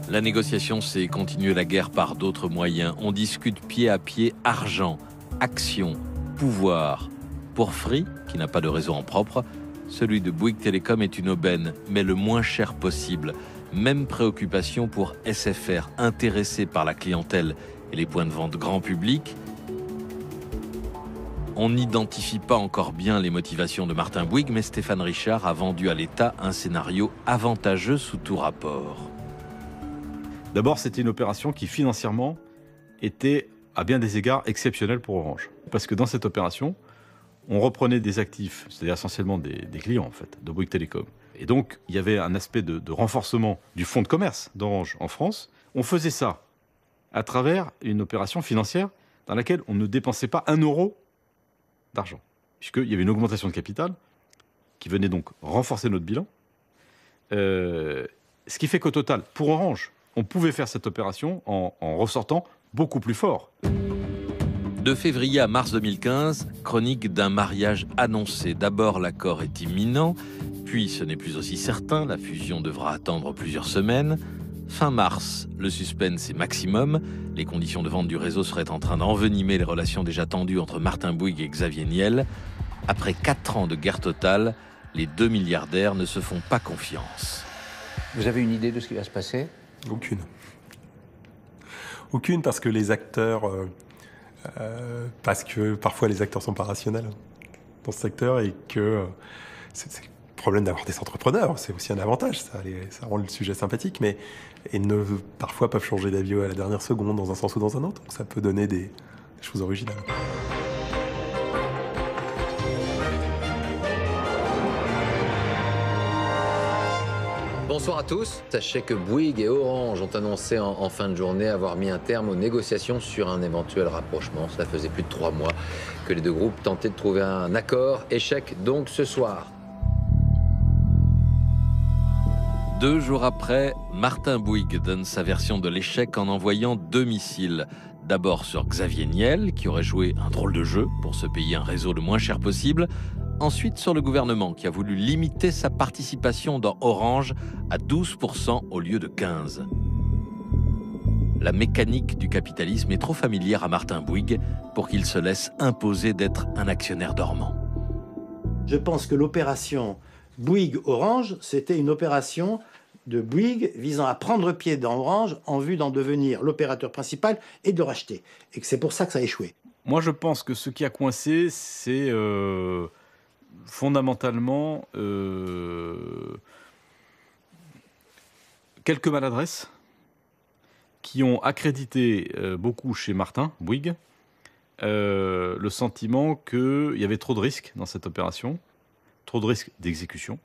La négociation, c'est continuer la guerre par d'autres moyens. On discute pied à pied argent, action, pouvoir. Pour Free, qui n'a pas de réseau en propre, celui de Bouygues Télécom est une aubaine, mais le moins cher possible. Même préoccupation pour SFR, intéressé par la clientèle et les points de vente grand public. On n'identifie pas encore bien les motivations de Martin Bouygues, mais Stéphane Richard a vendu à l'État un scénario avantageux sous tout rapport. D'abord, c'était une opération qui, financièrement, était à bien des égards exceptionnelle pour Orange. Parce que dans cette opération, on reprenait des actifs, c'est-à-dire essentiellement des clients en fait, de Bouygues Télécom. Et donc, il y avait un aspect de renforcement du fonds de commerce d'Orange en France. On faisait ça à travers une opération financière dans laquelle on ne dépensait pas 1 euro d'argent, puisqu'il y avait une augmentation de capital qui venait donc renforcer notre bilan. Ce qui fait qu'au total, pour Orange, on pouvait faire cette opération en ressortant beaucoup plus fort. De février à mars 2015, chronique d'un mariage annoncé. D'abord, l'accord est imminent, puis ce n'est plus aussi certain, la fusion devra attendre plusieurs semaines. Fin mars, le suspense est maximum. Les conditions de vente du réseau seraient en train d'envenimer les relations déjà tendues entre Martin Bouygues et Xavier Niel. Après 4 ans de guerre totale, les 2 milliardaires ne se font pas confiance. Vous avez une idée de ce qui va se passer? Aucune. Aucune, parce que les acteurs... parce que parfois les acteurs sont pas rationnels dans ce secteur et que c'est le problème d'avoir des entrepreneurs, c'est aussi un avantage, ça rend le sujet sympathique, mais parfois peuvent changer d'avis à la dernière seconde dans un sens ou dans un autre, donc ça peut donner des choses originales. Bonsoir à tous. Sachez que Bouygues et Orange ont annoncé en fin de journée avoir mis un terme aux négociations sur un éventuel rapprochement. Cela faisait plus de 3 mois que les deux groupes tentaient de trouver un accord. Échec donc ce soir. 2 jours après, Martin Bouygues donne sa version de l'échec en envoyant 2 missiles. D'abord sur Xavier Niel, qui aurait joué un drôle de jeu pour se payer un réseau le moins cher possible. Ensuite sur le gouvernement, qui a voulu limiter sa participation dans Orange à 12% au lieu de 15%. La mécanique du capitalisme est trop familière à Martin Bouygues pour qu'il se laisse imposer d'être un actionnaire dormant. Je pense que l'opération Bouygues-Orange, c'était une opération de Bouygues visant à prendre pied dans Orange en vue d'en devenir l'opérateur principal et de le racheter. Et que c'est pour ça que ça a échoué. Moi, je pense que ce qui a coincé, c'est fondamentalement quelques maladresses qui ont accrédité beaucoup chez Martin Bouygues le sentiment qu'il y avait trop de risques dans cette opération, trop de risques d'exécution,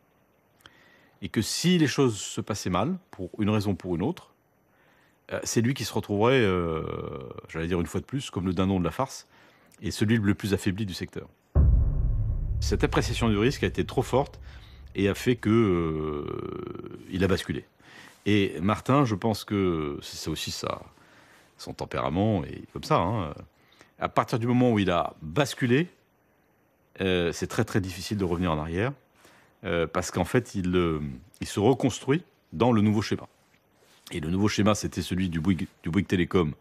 et que si les choses se passaient mal, pour une raison ou pour une autre, c'est lui qui se retrouverait, j'allais dire une fois de plus, comme le dindon de la farce, et celui le plus affaibli du secteur. Cette appréciation du risque a été trop forte et a fait que il a basculé. Et Martin, je pense que c'est aussi son tempérament, et comme ça, hein, à partir du moment où il a basculé, c'est très très difficile de revenir en arrière, parce qu'en fait, il se reconstruit dans le nouveau schéma. Et le nouveau schéma, c'était celui du Bouygues Télécom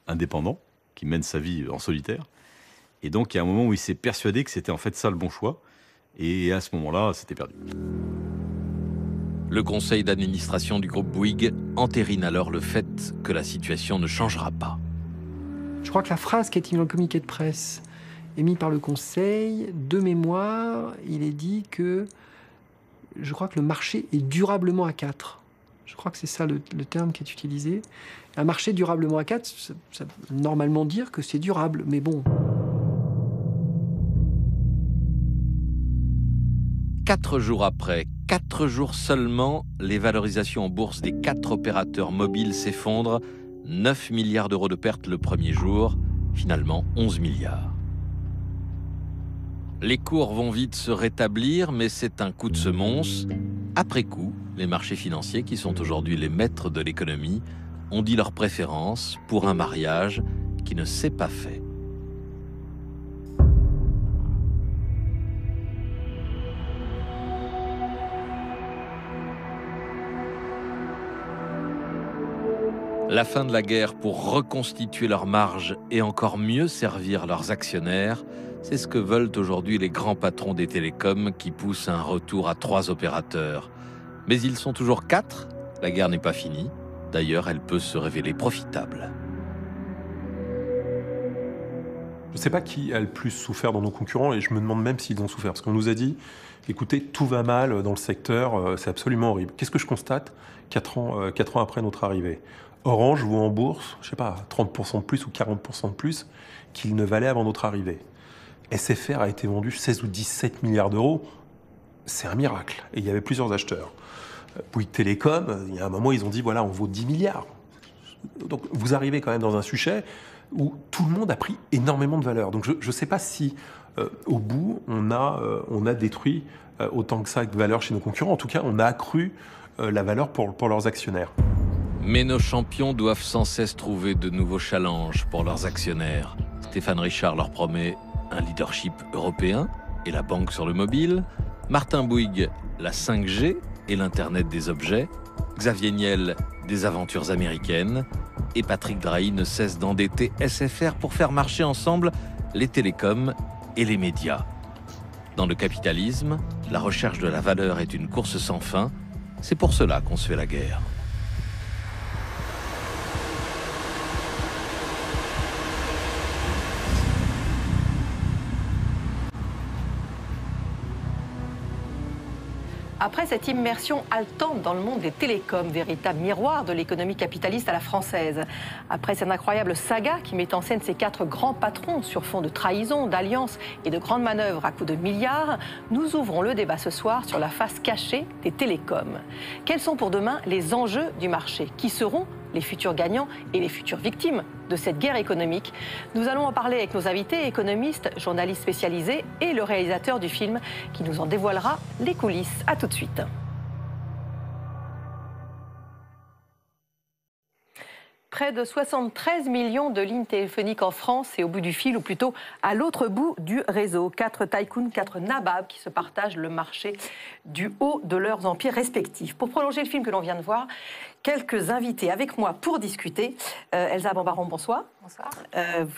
indépendant, qui mène sa vie en solitaire. Et donc, il y a un moment où il s'est persuadé que c'était en fait ça le bon choix. Et à ce moment-là, c'était perdu. Le conseil d'administration du groupe Bouygues entérine alors le fait que la situation ne changera pas. Je crois que la phrase qui est dans le communiqué de presse émis par le conseil, de mémoire, il est dit que je crois que le marché est durablement à 4. Je crois que c'est ça le terme qui est utilisé. Un marché durablement à 4, ça veut normalement dire que c'est durable, mais bon. 4 jours après, 4 jours seulement, les valorisations en bourse des 4 opérateurs mobiles s'effondrent. 9 milliards d'euros de pertes le premier jour, finalement 11 milliards. Les cours vont vite se rétablir, mais c'est un coup de semonce. Après coup, les marchés financiers, qui sont aujourd'hui les maîtres de l'économie, ont dit leur préférence pour un mariage qui ne s'est pas fait. La fin de la guerre pour reconstituer leurs marges et encore mieux servir leurs actionnaires, c'est ce que veulent aujourd'hui les grands patrons des télécoms qui poussent un retour à 3 opérateurs. Mais ils sont toujours 4, la guerre n'est pas finie. D'ailleurs, elle peut se révéler profitable. Je ne sais pas qui a le plus souffert dans nos concurrents et je me demande même s'ils ont souffert. Parce qu'on nous a dit, écoutez, tout va mal dans le secteur, c'est absolument horrible. Qu'est-ce que je constate 4 ans après notre arrivée? Orange vaut en bourse, je ne sais pas, 30% de plus ou 40% de plus qu'il ne valait avant notre arrivée. SFR a été vendu 16 ou 17 milliards d'euros. C'est un miracle. Et il y avait plusieurs acheteurs. Bouygues Télécom, il y a un moment, ils ont dit, voilà, on vaut 10 milliards. Donc vous arrivez quand même dans un sujet où tout le monde a pris énormément de valeur. Donc je ne sais pas si, au bout, on a détruit autant que ça de valeur chez nos concurrents. En tout cas, on a accru la valeur pour leurs actionnaires. Mais nos champions doivent sans cesse trouver de nouveaux challenges pour leurs actionnaires. Stéphane Richard leur promet un leadership européen et la banque sur le mobile. Martin Bouygues, la 5G et l'Internet des objets. Xavier Niel, des aventures américaines. Et Patrick Drahi ne cesse d'endetter SFR pour faire marcher ensemble les télécoms et les médias. Dans le capitalisme, la recherche de la valeur est une course sans fin. C'est pour cela qu'on se fait la guerre. Après cette immersion haletante dans le monde des télécoms, véritable miroir de l'économie capitaliste à la française, après cette incroyable saga qui met en scène ces 4 grands patrons sur fond de trahison, d'alliances et de grandes manœuvres à coups de milliards, nous ouvrons le débat ce soir sur la face cachée des télécoms. Quels sont pour demain les enjeux du marché? Qui seront les futurs gagnants et les futures victimes de cette guerre économique? Nous allons en parler avec nos invités, économistes, journalistes spécialisés et le réalisateur du film qui nous en dévoilera les coulisses. À tout de suite. Près de 73 millions de lignes téléphoniques en France et au bout du fil, ou plutôt à l'autre bout du réseau. 4 tycoons, 4 nababs qui se partagent le marché du haut de leurs empires respectifs. Pour prolonger le film que l'on vient de voir, quelques invités avec moi pour discuter. Elsa Bambaron, bonsoir. Bonsoir.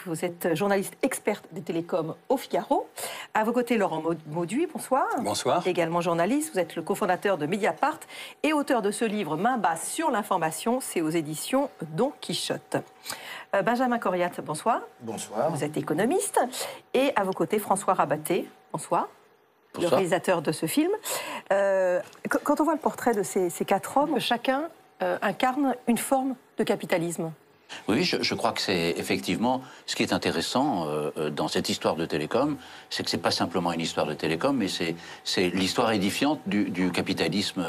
Vous êtes journaliste experte des télécoms au Figaro. À vos côtés, Laurent Mauduit, bonsoir. Bonsoir. Également journaliste, vous êtes le cofondateur de Mediapart et auteur de ce livre Main basse sur l'information, c'est aux éditions Don Quichotte. Benjamin Coriat, bonsoir. Bonsoir. Vous êtes économiste. Et à vos côtés, François Rabaté, bonsoir. Bonsoir. Le réalisateur de ce film. Quand on voit le portrait de ces 4 hommes, chacun incarne une forme de capitalisme. Oui, je crois que c'est effectivement ce qui est intéressant dans cette histoire de télécom, c'est que c'est pas simplement une histoire de télécom, mais c'est l'histoire édifiante du capitalisme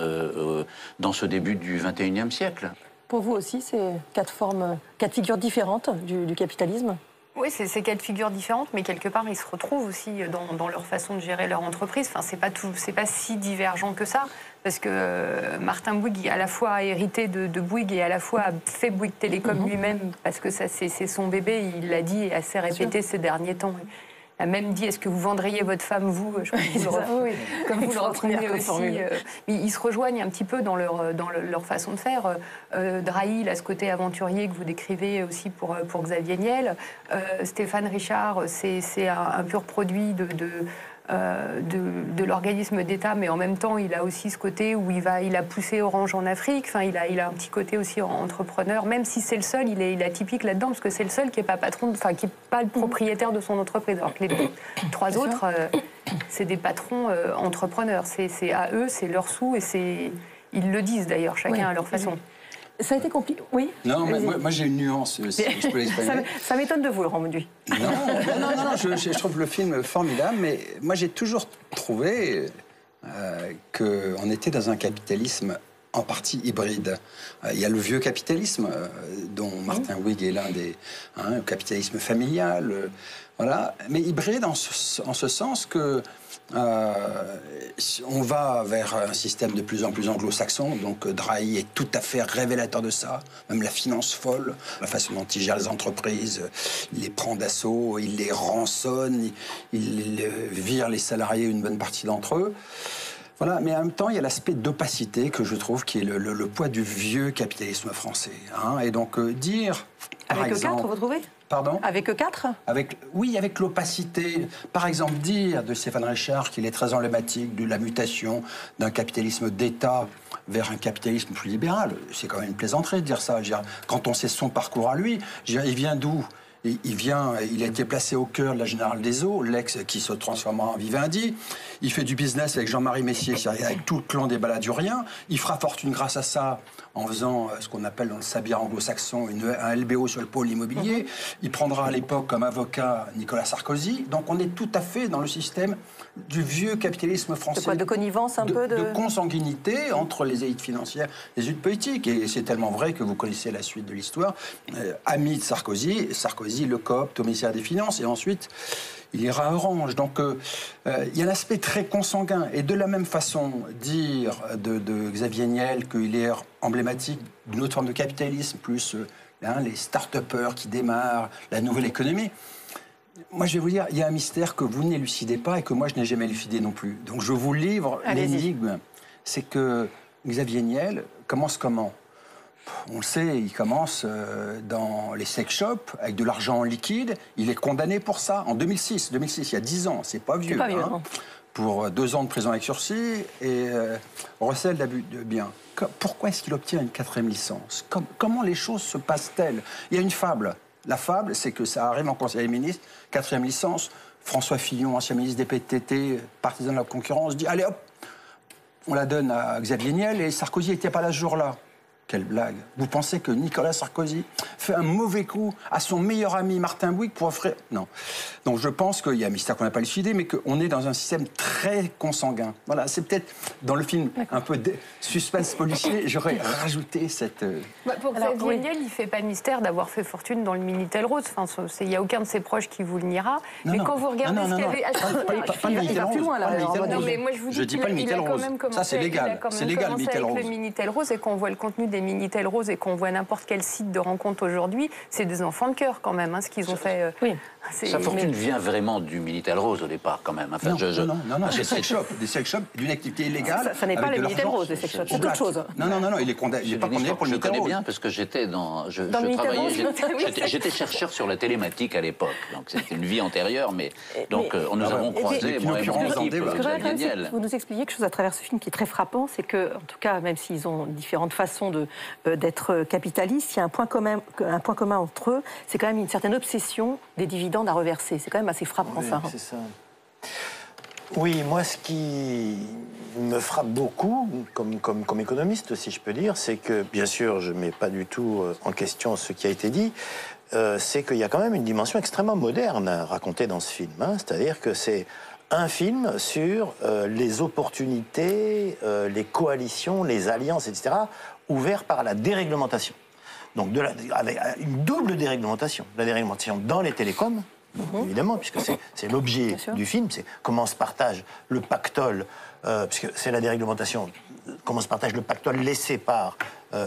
dans ce début du XXIe siècle. Pour vous aussi, c'est 4 figures différentes du capitalisme? Oui, c'est 4 figures différentes, mais quelque part, ils se retrouvent aussi dans leur façon de gérer leur entreprise. Enfin, c'est pas si divergent que ça, parce que Martin Bouygues, à la fois a hérité de Bouygues et à la fois a fait Bouygues Télécom lui-même, parce que ça, c'est son bébé, il l'a dit et assez répété ces derniers temps. Il a même dit, est-ce que vous vendriez votre femme, vous? Je crois que comme vous le reprenez aussi. Mais ils se rejoignent un petit peu dans leur façon de faire. Drahi, il a ce côté aventurier que vous décrivez aussi pour Xavier Niel. Stéphane Richard, c'est un pur produit de l'organisme d'État, mais en même temps, il a aussi ce côté où il a poussé Orange en Afrique. Enfin, il a un petit côté aussi entrepreneur, même si c'est le seul, il est atypique là-dedans, parce que c'est le seul qui n'est pas patron, enfin, qui n'est pas le propriétaire de son entreprise. Alors que les 3 autres, c'est des patrons entrepreneurs. C'est à eux, c'est leur sous, et ils le disent d'ailleurs, chacun à leur façon. Ça a été compliqué, oui. Non, mais moi j'ai une nuance, si je peux l'exprimer. Ça m'étonne de vous, Laurent Mauduit. Non, je trouve le film formidable, mais moi j'ai toujours trouvé qu'on était dans un capitalisme en partie hybride. Il y a le vieux capitalisme, dont Martin Bouygues est l'un des... le capitalisme familial, voilà, mais hybride en ce sens que on va vers un système de plus en plus anglo-saxon, donc Drahi est tout à fait révélateur de ça, même la finance folle, la façon dont il gère les entreprises, il les prend d'assaut, il les rançonne, il vire les salariés, une bonne partie d'entre eux. Voilà, mais en même temps, il y a l'aspect d'opacité que je trouve qui est le poids du vieux capitalisme français. Hein, et donc dire, par avec exemple... E4, vous trouvez? Pardon? Avec E4? Oui, avec l'opacité. Par exemple, dire de Stéphane Richard qu'il est très emblématique de la mutation d'un capitalisme d'État vers un capitalisme plus libéral, c'est quand même une plaisanterie de dire ça. Quand on sait son parcours à lui, il vient d'où? Il a été placé au cœur de la Générale des Eaux, l'ex qui se transformera en Vivendi. Il fait du business avec Jean-Marie Messier, avec tout le clan des Baladuriens. Il fera fortune grâce à ça en faisant ce qu'on appelle dans le sabia anglo-saxon un LBO sur le pôle immobilier. Il prendra à l'époque comme avocat Nicolas Sarkozy. Donc on est tout à fait dans le système du vieux capitalisme français. De quoi, de connivence un peu de consanguinité entre les élites financières et les élites politiques. Et c'est tellement vrai que vous connaissez la suite de l'histoire. Ami de Sarkozy, Sarkozy le coopte au ministère des Finances et ensuite il ira à Orange. Donc il y a un aspect très consanguin. Et de la même façon, dire de Xavier Niel qu'il est emblématique d'une autre forme de capitalisme, plus les start-upers qui démarrent, la nouvelle économie. Moi, je vais vous dire, il y a un mystère que vous n'élucidez pas et que moi, je n'ai jamais élucidé non plus. Donc, je vous livre l'énigme. C'est que Xavier Niel commence comment? On le sait, il commence dans les sex shops avec de l'argent en liquide. Il est condamné pour ça en 2006. 2006, il y a 10 ans. C'est pas vieux. Pas vieux, hein, pour 2 ans de prison avec sursis et recel d'abus de biens. Pourquoi est-ce qu'il obtient une 4e licence? Comment les choses se passent-elles? Il y a une fable. La fable, c'est que ça arrive en Conseil des ministres, 4e licence. François Fillon, ancien ministre des PTT, partisan de la concurrence, dit allez hop, on la donne à Xavier Niel et Sarkozy n'était pas là ce jour-là. Quelle blague. Vous pensez que Nicolas Sarkozy fait un mauvais coup à son meilleur ami Martin Bouygues pour offrir... Non. Donc je pense qu'il y a un mystère qu'on n'a pas élucidé, mais qu'on est dans un système très consanguin. Voilà, c'est peut-être dans le film un peu de suspense policier, j'aurais rajouté cette... Pour Xavier Niel, il ne fait pas mystère d'avoir fait fortune dans le Minitel Rose. Enfin, il n'y a aucun de ses proches qui vous le niera. Mais quand vous regardez ce qu'il y avait... Pas le Minitel Rose. Non, mais moi je vous dis qu'il a quand même commencé... Ça, c'est légal. C'est légal, le Minitel Rose. Le Minitel Rose, et qu'on voit le contenu des Minitel Rose et qu'on voit n'importe quel site de rencontre aujourd'hui, c'est des enfants de cœur quand même, ce qu'ils ont fait. Oui. Sa fortune vient vraiment du Minitel Rose au départ quand même. Enfin, non, des sex shops, d'une activité illégale. Ça n'est pas le Minitel Rose, les sex shops, c'est autre chose. Non, il est condamné. Il n'est pas condamné pour le Minitel Rose. Je connais bien parce que j'étais j'étais chercheur sur la télématique à l'époque. Donc c'était une vie antérieure, mais donc nous avons croisé, moi et mon équipe, Xavier Niel. Vous nous expliquez quelque chose à travers ce film qui est très frappant, c'est que, en tout cas, même s'ils ont différentes façons d'être capitalistes, il y a un point commun entre eux, c'est quand même une certaine obsession des dividendes à reverser. C'est quand même assez frappant, ça. C'est ça. Oui, moi, ce qui me frappe beaucoup, comme économiste, si je peux dire, c'est que, bien sûr, je ne mets pas du tout en question ce qui a été dit, c'est qu'il y a quand même une dimension extrêmement moderne racontée dans ce film. C'est-à-dire que c'est un film sur les opportunités, les coalitions, les alliances, etc., ouverts par la déréglementation. Donc, avec une double déréglementation. La déréglementation dans les télécoms, évidemment, puisque c'est l'objet du film, c'est comment se partage le pactole, puisque c'est la déréglementation, comment se partage le pactole laissé par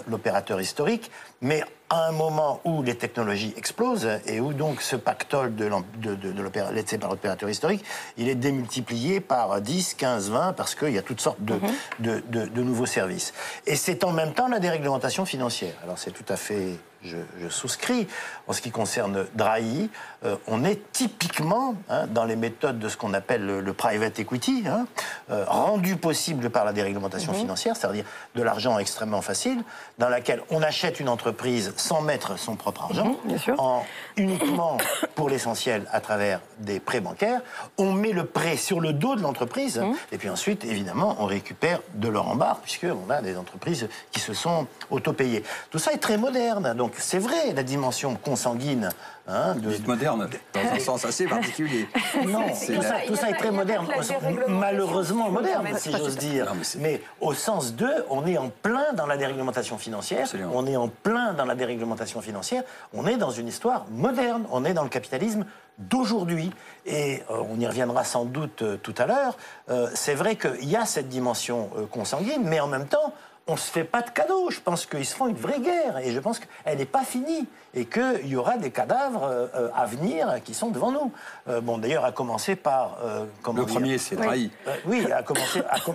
l'opérateur historique, mais à un moment où les technologies explosent et où donc ce pactole laissé par l'opérateur historique, il est démultiplié par 10, 15, 20, parce qu'il y a toutes sortes de nouveaux services. Et c'est en même temps la déréglementation financière. Alors c'est tout à fait... Je souscris. En ce qui concerne Drahi, on est typiquement dans les méthodes de ce qu'on appelle le private equity, rendu possible par la déréglementation financière, c'est-à-dire de l'argent extrêmement facile, dans laquelle on achète une entreprise sans mettre son propre argent, uniquement pour l'essentiel à travers des prêts bancaires. On met le prêt sur le dos de l'entreprise, et puis ensuite, évidemment, on récupère de l'or en barre, puisqu'on a des entreprises qui se sont auto-payées. Tout ça est très moderne, donc c'est vrai, la dimension consanguine... moderne, dans un sens assez particulier. Non, tout ça est très moderne, malheureusement moderne, si j'ose dire. Mais au sens de, on est en plein dans la déréglementation financière, on est en plein dans la déréglementation financière, on est dans une histoire moderne, on est dans le capitalisme d'aujourd'hui. Et on y reviendra sans doute tout à l'heure. C'est vrai qu'il y a cette dimension consanguine, mais en même temps, on ne se fait pas de cadeaux. Je pense qu'ils se font une vraie guerre et je pense qu'elle n'est pas finie et qu'il y aura des cadavres à venir qui sont devant nous. Bon, d'ailleurs, à commencer par... le premier, c'est Drahi. Oui,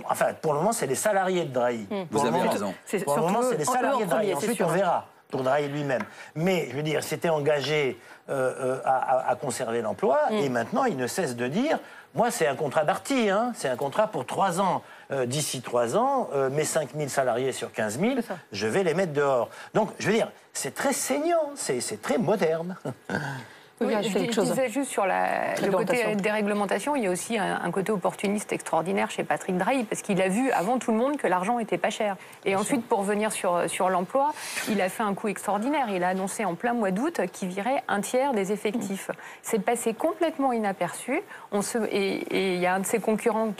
enfin, pour le moment, c'est les salariés de Drahi. Vous avez raison. Pour le moment, c'est les salariés de Drahi. Ensuite, on verra pour Drahi lui-même. Mais, je veux dire, c'était engagé à conserver l'emploi et maintenant, il ne cesse de dire... Moi, c'est un contrat d'Arty, c'est un contrat pour 3 ans. D'ici 3 ans, mes 5000 salariés sur 15 000, je vais les mettre dehors. Donc, je veux dire, c'est très saignant, c'est très moderne. Oui, je disais juste sur le côté déréglementation, il y a aussi un côté opportuniste extraordinaire chez Patrick Drahi, parce qu'il a vu avant tout le monde que l'argent n'était pas cher. Et ensuite, pour revenir sur l'emploi, il a fait un coup extraordinaire. Il a annoncé en plein mois d'août qu'il virait un tiers des effectifs. C'est passé complètement inaperçu. Et il y a un de ses concurrents,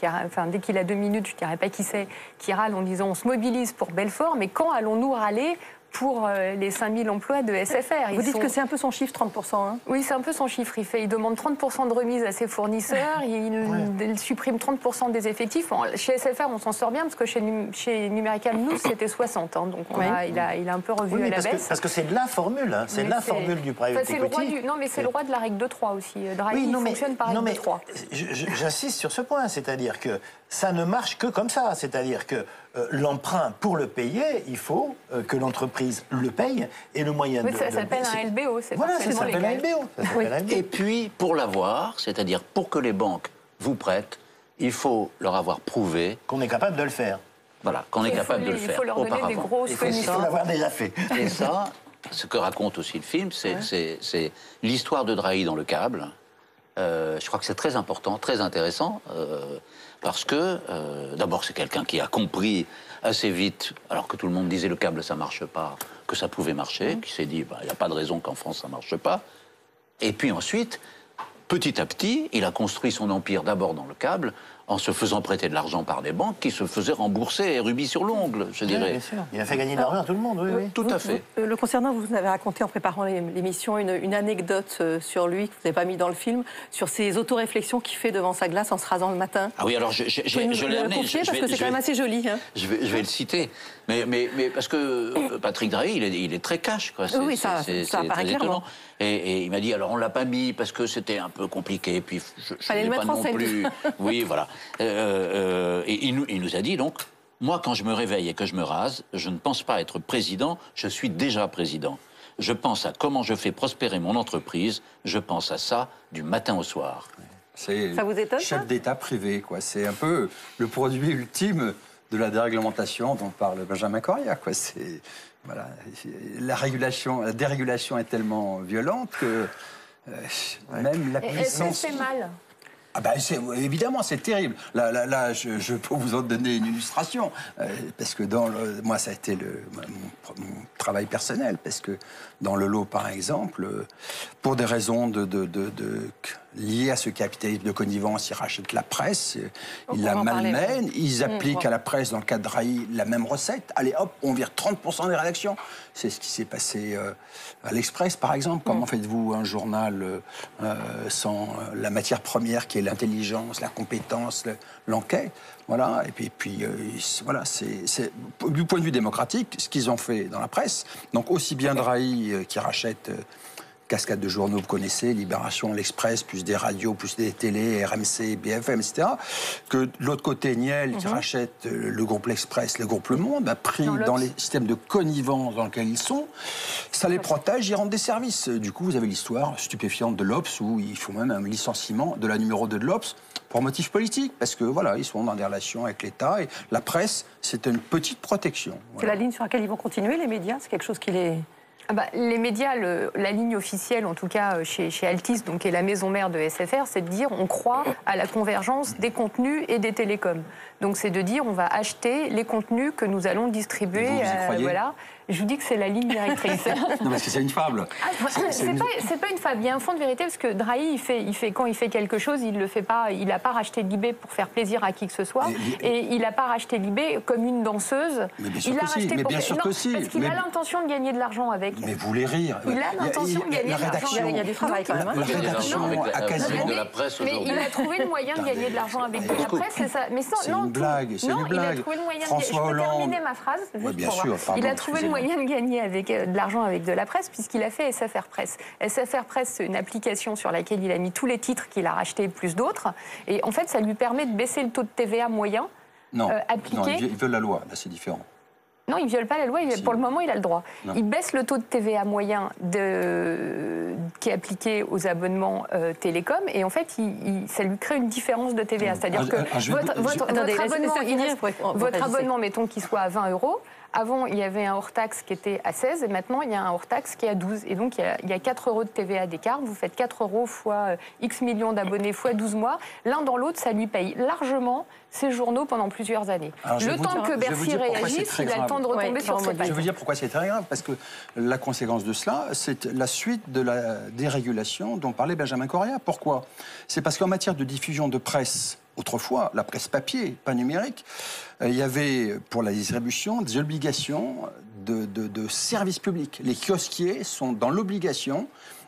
dès qu'il a 2 minutes, je ne dirais pas qui c'est, qui râle en disant on se mobilise pour Belfort, mais quand allons-nous râler pour les 5000 emplois de SFR? Vous dites que c'est un peu son chiffre, 30%. Hein. Oui, c'est un peu son chiffre. Il demande 30% de remise à ses fournisseurs, il supprime 30% des effectifs. Chez SFR, on s'en sort bien, parce que chez Numérical News, c'était 60. Hein, donc il a un peu revu à la baisse. Parce que c'est la formule, hein, c'est la formule du private equity. Non, mais c'est le roi de la règle de 3 aussi. Drahi fonctionne par règle de 3. J'insiste sur ce point, c'est-à-dire que ça ne marche que comme ça. C'est-à-dire que l'emprunt, pour le payer, il faut que l'entreprise le paye et le moyen de... Ça s'appelle un LBO. Voilà, ça s'appelle un LBO. Et puis, pour l'avoir, c'est-à-dire pour que les banques vous prêtent, il faut leur avoir prouvé... Qu'on est capable de le faire. Voilà, qu'on est capable de le faire. Il faut leur donner des grosses commissions. Il faut l'avoir déjà fait. Et ça, ce que raconte aussi le film, c'est l'histoire de Drahi dans le câble. Je crois que c'est très important, très intéressant, parce que, d'abord, c'est quelqu'un qui a compris assez vite, alors que tout le monde disait le câble, ça marche pas, que ça pouvait marcher, qui s'est dit, il n'y a pas de raison qu'en France, ça marche pas. Et puis ensuite, petit à petit, il a construit son empire d'abord dans le câble, en se faisant prêter de l'argent par des banques qui se faisaient rembourser et rubis sur l'ongle, je dirais. Bien sûr. Il a fait gagner de l'argent à tout le monde, oui. Tout à fait. Le concernant, vous avez raconté en préparant l'émission une anecdote sur lui que vous n'avez pas mis dans le film, sur ses autoréflexions qu'il fait devant sa glace en se rasant le matin. Ah oui, alors je l'ai amené. Parce que c'est quand même assez joli. Hein. Je vais le citer. Mais parce que Patrick Drahi, il est très cash, quoi. Oui, ça apparaît clairement. Et il m'a dit, alors on l'a pas mis parce que c'était un peu compliqué, puis je n'ai pas non plus... Oui, voilà. Et il nous a dit, donc, moi, quand je me réveille et que je me rase, je ne pense pas être président, je suis déjà président. Je pense à comment je fais prospérer mon entreprise, je pense à ça du matin au soir. Ça vous étonne, chef d'État privé, quoi. C'est un peu le produit ultime de la déréglementation dont parle Benjamin Correa, quoi. C'est... Voilà, la dérégulation est tellement violente que même la puissance... Est-ce que c'est mal ? Ah ben évidemment, c'est terrible. Là, je peux vous en donner une illustration, parce que moi, ça a été mon travail personnel, parce que dans le lot, par exemple, pour des raisons liées à ce capitalisme de connivence, ils rachètent la presse, ils la malmènent, ils appliquent à la presse, dans le cas de Drahi, la même recette. Allez, hop, on vire 30% des rédactions. C'est ce qui s'est passé à l'Express, par exemple. Comment faites-vous un journal sans la matière première qui est l'intelligence, la compétence, l'enquête? Voilà. Et puis voilà, c'est du point de vue démocratique ce qu'ils ont fait dans la presse. Donc aussi bien Drahi qui rachète cascade de journaux, vous connaissez, Libération, l'Express, plus des radios, plus des télés, RMC, BFM, etc. Que de l'autre côté, Niel, qui rachète le groupe L'Express, le groupe Le Monde, a pris dans les systèmes de connivence dans lesquels ils sont, ça les protège, ils rendent des services. Du coup, vous avez l'histoire stupéfiante de l'Obs, où ils font même un licenciement de la numéro 2 de l'Obs pour motif politique, parce que voilà, ils sont dans des relations avec l'État, et la presse, c'est une petite protection. Voilà. C'est la ligne sur laquelle ils vont continuer, les médias? C'est quelque chose qui les... Les médias, la ligne officielle, en tout cas chez Altice, donc, qui est la maison mère de SFR, c'est de dire on croit à la convergence des contenus et des télécoms. Donc c'est de dire on va acheter les contenus que nous allons distribuer. Vous y croyez ? Voilà. Je vous dis que c'est la ligne directrice. Non, parce que c'est une fable. C'est pas une fable. Il y a un fond de vérité parce que Drahi, quand il fait quelque chose, il le fait pas. Il n'a pas racheté Libé pour faire plaisir à qui que ce soit, et il n'a pas racheté Libé comme une danseuse. Mais bien sûr il l'a racheté pour bien sûr que si. Parce qu'il a l'intention de gagner de l'argent avec. Mais vous voulez rire. Il a l'intention de gagner de l'argent. Il y a du travail quand même. La rédaction a quasiment. Mais il a trouvé le moyen de gagner de l'argent avec de la presse, c'est ça. Mais c'est une blague. C'est une blague. Il a trouvé le moyen. François Hollande. Je peux terminer ma phrase. Bien sûr. Il a trouvé le moyen de gagner de l'argent avec de la presse, puisqu'il a fait SFR Presse. SFR Presse, c'est une application sur laquelle il a mis tous les titres qu'il a rachetés, plus d'autres. Et en fait, ça lui permet de baisser le taux de TVA moyen appliqué. Non, ils veulent la loi. Là, c'est différent. Non, il ne viole pas la loi. Pour le moment, il a le droit. Non. Il baisse le taux de TVA moyen qui est appliqué aux abonnements télécom. Et en fait, ça lui crée une différence de TVA. C'est-à-dire que votre abonnement, mettons qu'il soit à 20 €, Avant, il y avait un hors-taxe qui était à 16 et maintenant, il y a un hors-taxe qui est à 12. Et donc, il y a 4 € de TVA d'écart. Vous faites 4 € fois X millions d'abonnés fois 12 mois. L'un dans l'autre, ça lui paye largement ses journaux pendant plusieurs années. Alors, le temps que Bercy réagisse, il a le temps de retomber sur ses pattes. Je veux dire pourquoi c'est très grave, parce que la conséquence de cela, c'est la suite de la dérégulation dont parlait Benjamin Correa. Pourquoi? C'est parce qu'en matière de diffusion de presse, autrefois, la presse papier, pas numérique, il y avait pour la distribution des obligations de service public. Les kiosquiers sont dans l'obligation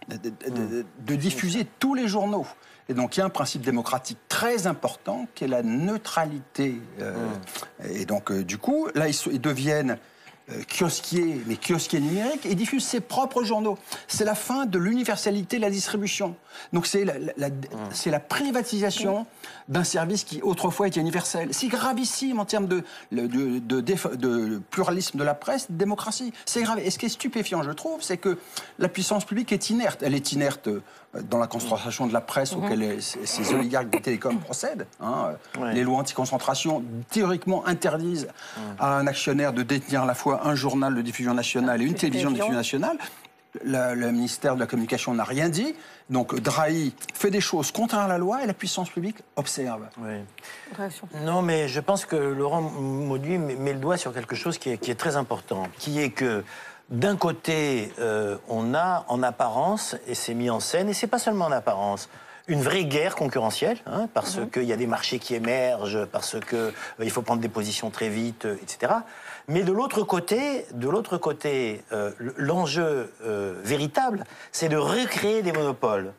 de diffuser tous les journaux. Et donc, il y a un principe démocratique très important qui est la neutralité. Et donc, du coup, là, ils deviennent kiosquiers, mais kiosquiers numériques, et diffusent ses propres journaux. C'est la fin de l'universalité de la distribution. Donc, c'est la privatisation d'un service qui, autrefois, était universel. C'est gravissime en termes de pluralisme de la presse, de démocratie. C'est grave. Et ce qui est stupéfiant, je trouve, c'est que la puissance publique est inerte. Elle est inerte dans la concentration de la presse auquel ces oligarques des télécoms procèdent. Les lois anti-concentration, théoriquement, interdisent à un actionnaire de détenir à la fois un journal de diffusion nationale et une télévision de diffusion nationale. Le ministère de la Communication n'a rien dit. Donc Drahi fait des choses contraires à la loi et la puissance publique observe. Non, mais je pense que Laurent Mauduit met le doigt sur quelque chose qui est très important, qui est que d'un côté, on a en apparence, et c'est mis en scène, et c'est pas seulement en apparence, une vraie guerre concurrentielle, parce qu'il y a des marchés qui émergent, parce qu'il faut prendre des positions très vite, etc. Mais de l'autre côté, l'enjeu véritable, c'est de recréer des monopoles.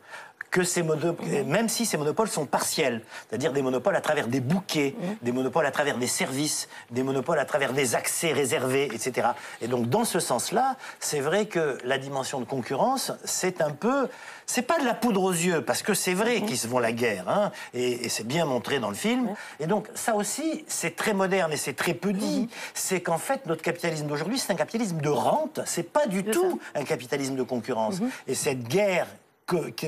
Même si ces monopoles sont partiels, c'est-à-dire des monopoles à travers des bouquets, des monopoles à travers des services, des monopoles à travers des accès réservés, etc. Et donc, dans ce sens-là, c'est vrai que la dimension de concurrence, c'est un peu... C'est pas de la poudre aux yeux, parce que c'est vrai qu'ils se vont la guerre, et c'est bien montré dans le film. Et donc, ça aussi, c'est très moderne et c'est très peu dit. C'est qu'en fait, notre capitalisme d'aujourd'hui, c'est un capitalisme de rente, c'est pas du tout un capitalisme de concurrence. Et cette guerre...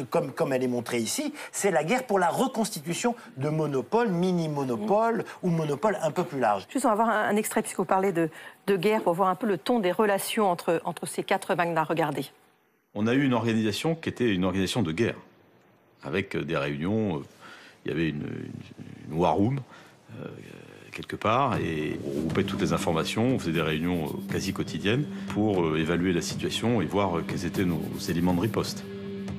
Comme elle est montrée ici, c'est la guerre pour la reconstitution de monopoles, mini-monopoles ou monopoles un peu plus larges. Juste, on va voir un extrait, puisque vous parlez de guerre, pour voir un peu le ton des relations entre ces 4 magnas. Regardez. On a eu une organisation qui était une organisation de guerre, avec des réunions, il y avait une war room, quelque part, et on regroupait toutes les informations, on faisait des réunions quasi quotidiennes pour évaluer la situation et voir quels étaient nos éléments de riposte.